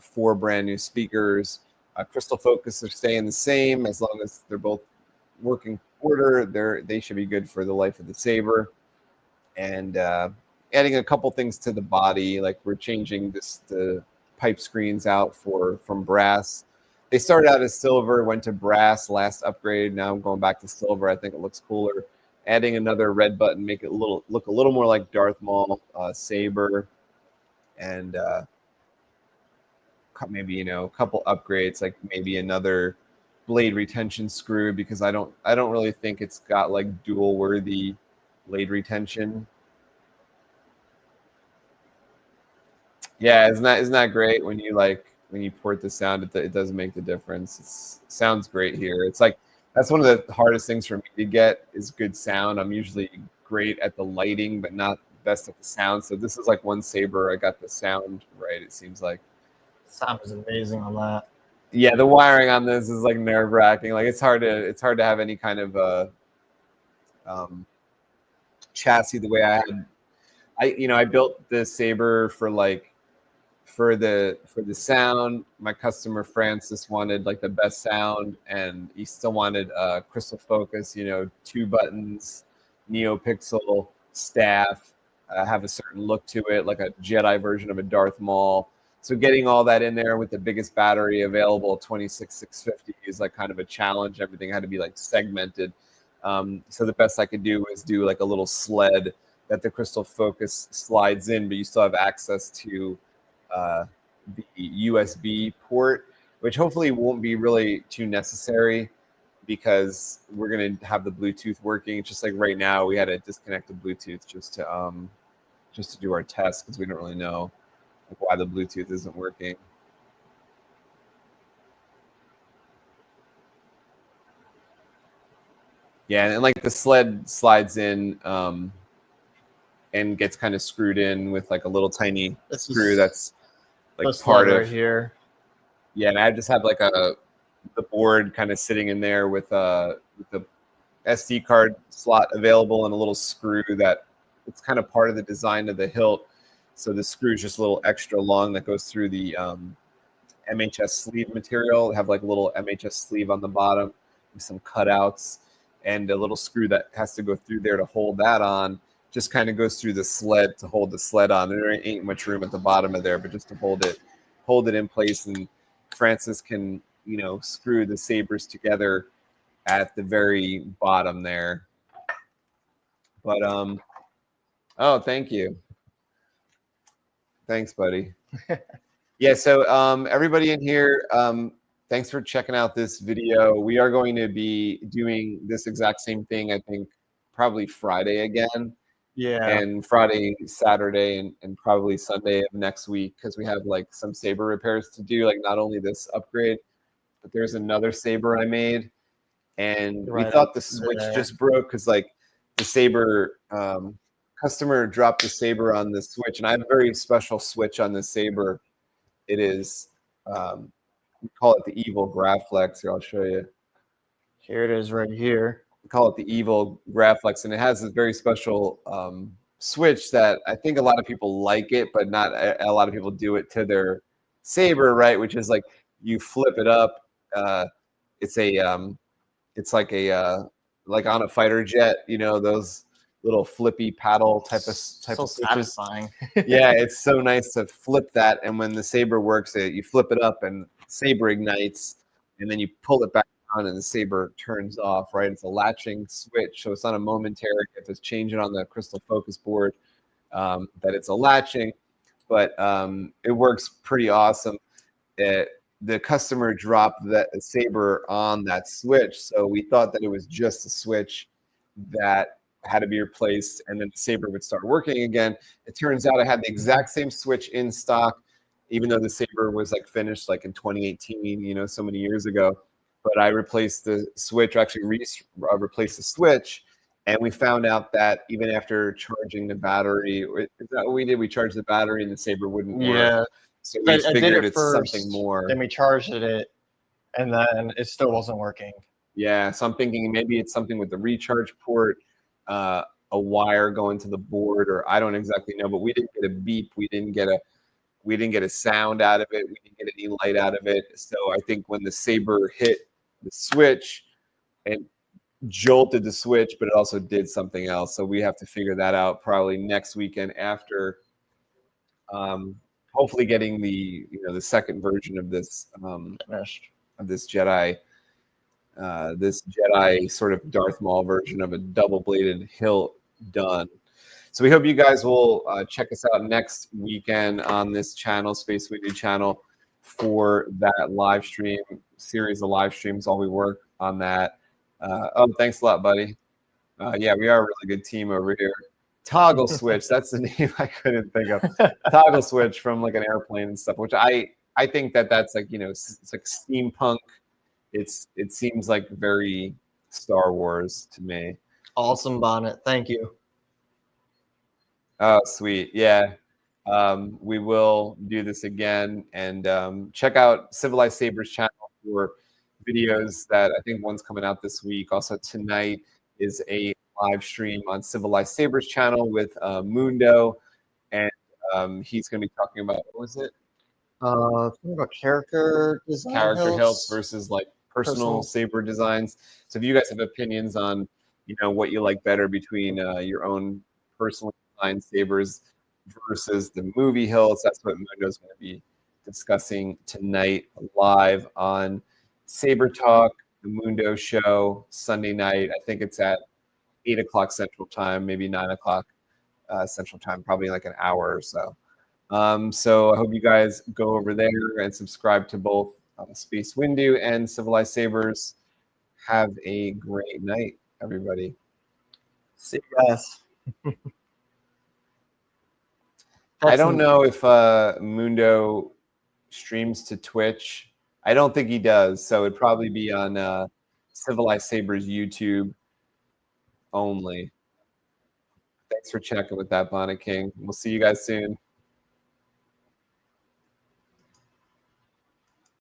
4 brand new speakers, Crystal focus are staying the same as long as they're both working order. They should be good for the life of the saber. And adding a couple things to the body, like we're changing the pipe screens out from brass. They started out as silver, went to brass last upgrade. Now I'm going back to silver. I think it looks cooler. Adding another red button, make it look a little more like Darth Maul saber, and maybe a couple upgrades, like maybe another blade retention screw, because I don't really think it's got like dual worthy blade retention. Yeah, isn't that great when you port the sound, it doesn't make the difference. It sounds great here. It's like that's one of the hardest things for me to get is good sound. I'm usually great at the lighting, but not best at the sound. So this is like one saber I got the sound right, it seems like. Sound is amazing on that. Yeah, the wiring on this is like nerve-wracking. Like it's hard to have any kind of chassis the way I had. I built the saber for the sound. My customer Francis wanted like the best sound, and he still wanted crystal focus. 2 buttons, NeoPixel staff, have a certain look to it, like a Jedi version of a Darth Maul. So getting all that in there with the biggest battery available, 26650, is like kind of a challenge. Everything had to be like segmented. So the best I could do was do like a little sled that the crystal focus slides in, but you still have access to the USB port, which hopefully won't be really too necessary because we're going to have the Bluetooth working. It's just like right now we had to disconnect the Bluetooth just to do our test because we don't really know why the Bluetooth isn't working. Yeah, and like the sled slides in and gets kind of screwed in with like a little tiny screw that's like part of right here. Yeah, and I just have like the board kind of sitting in there with the SD card slot available and a little screw that it's kind of part of the design of the hilt. So the screw is just a little extra long that goes through the MHS sleeve material. Have like a little MHS sleeve on the bottom with some cutouts and a little screw that has to go through there to hold that on. Just kind of goes through the sled to hold the sled on. There ain't much room at the bottom of there, but just to hold it in place. And Francis can, screw the sabers together at the very bottom there. But oh, thank you. Thanks, buddy. Yeah, so everybody in here, thanks for checking out this video. We are going to be doing this exact same thing, I think, probably Friday again. Yeah. And Friday, Saturday, and probably Sunday of next week, because we have like some saber repairs to do, like not only this upgrade, but there's another saber I made. And we thought the switch just broke because like the saber customer dropped the saber on the switch, and I have a very special switch on the saber. It is we call it the evil Graflex. Here, I'll show you. Here it is right here. We call it the evil Graflex, and it has this very special switch that I think a lot of people like it, but not a lot of people do it to their saber, right? Which is like you flip it up. It's like like on a fighter jet, those little flippy paddle type of switches. Satisfying. Yeah, it's so nice to flip that, and when the saber works, you flip it up and saber ignites, and then you pull it back on and the saber turns off, right? It's a latching switch, so it's not a momentary. You have to change it on the crystal focus board that it's a latching, but it works pretty awesome. The customer dropped that saber on that switch, so we thought that it was just a switch that had to be replaced, and then the saber would start working again. It turns out I had the exact same switch in stock, even though the saber was like finished like in 2018, so many years ago. But I replaced the switch, actually replaced the switch, and we found out that even after charging the battery, is that what we did? We charged the battery and the saber wouldn't work. Yeah. So we I figured did it it's first, something more. Then we charged it, and then it still wasn't working. Yeah, so I'm thinking maybe it's something with the recharge port, a wire going to the board, or I don't exactly know. But we didn't get a beep. We didn't get We didn't get a sound out of it. We didn't get any light out of it. So I think when the saber hit the switch, it jolted the switch, but it also did something else. So we have to figure that out probably next weekend after hopefully getting the the second version of this Finished. Jedi this Jedi sort of Darth Maul version of a double-bladed hilt done. So we hope you guys will check us out next weekend on this channel, Space Windu channel, for that live stream series of live streams while we work on that. Oh, thanks a lot, buddy. Yeah, we are a really good team over here. Toggle Switch, that's the name I couldn't think of. Toggle Switch from like an airplane and stuff, which I think that's like, it's like steampunk. It seems like very Star Wars to me. Awesome bonnet. Thank you. Oh, sweet. Yeah. We will do this again, and check out Civilized Sabers channel for videos that I think one's coming out this week. Also tonight is a live stream on Civilized Sabers channel with Mundo, and he's going to be talking about, what was it? Think about character design. Character hilts versus like personal saber designs. So if you guys have opinions on, what you like better between your own personal designed sabers versus the movie hilts, that's what Mundo's going to be discussing tonight live on Saber Talk, the Mundo show, Sunday night. I think it's at 8 o'clock Central Time, maybe 9 o'clock Central Time, probably like an hour or so. So I hope you guys go over there and subscribe to both Space Windu and Civilized Sabers. Have a great night, everybody. See you guys. I don't know if Mundo streams to Twitch. I don't think he does, so it'd probably be on Civilized Sabers YouTube only. Thanks for checking with that, Bonnet King. We'll see you guys soon.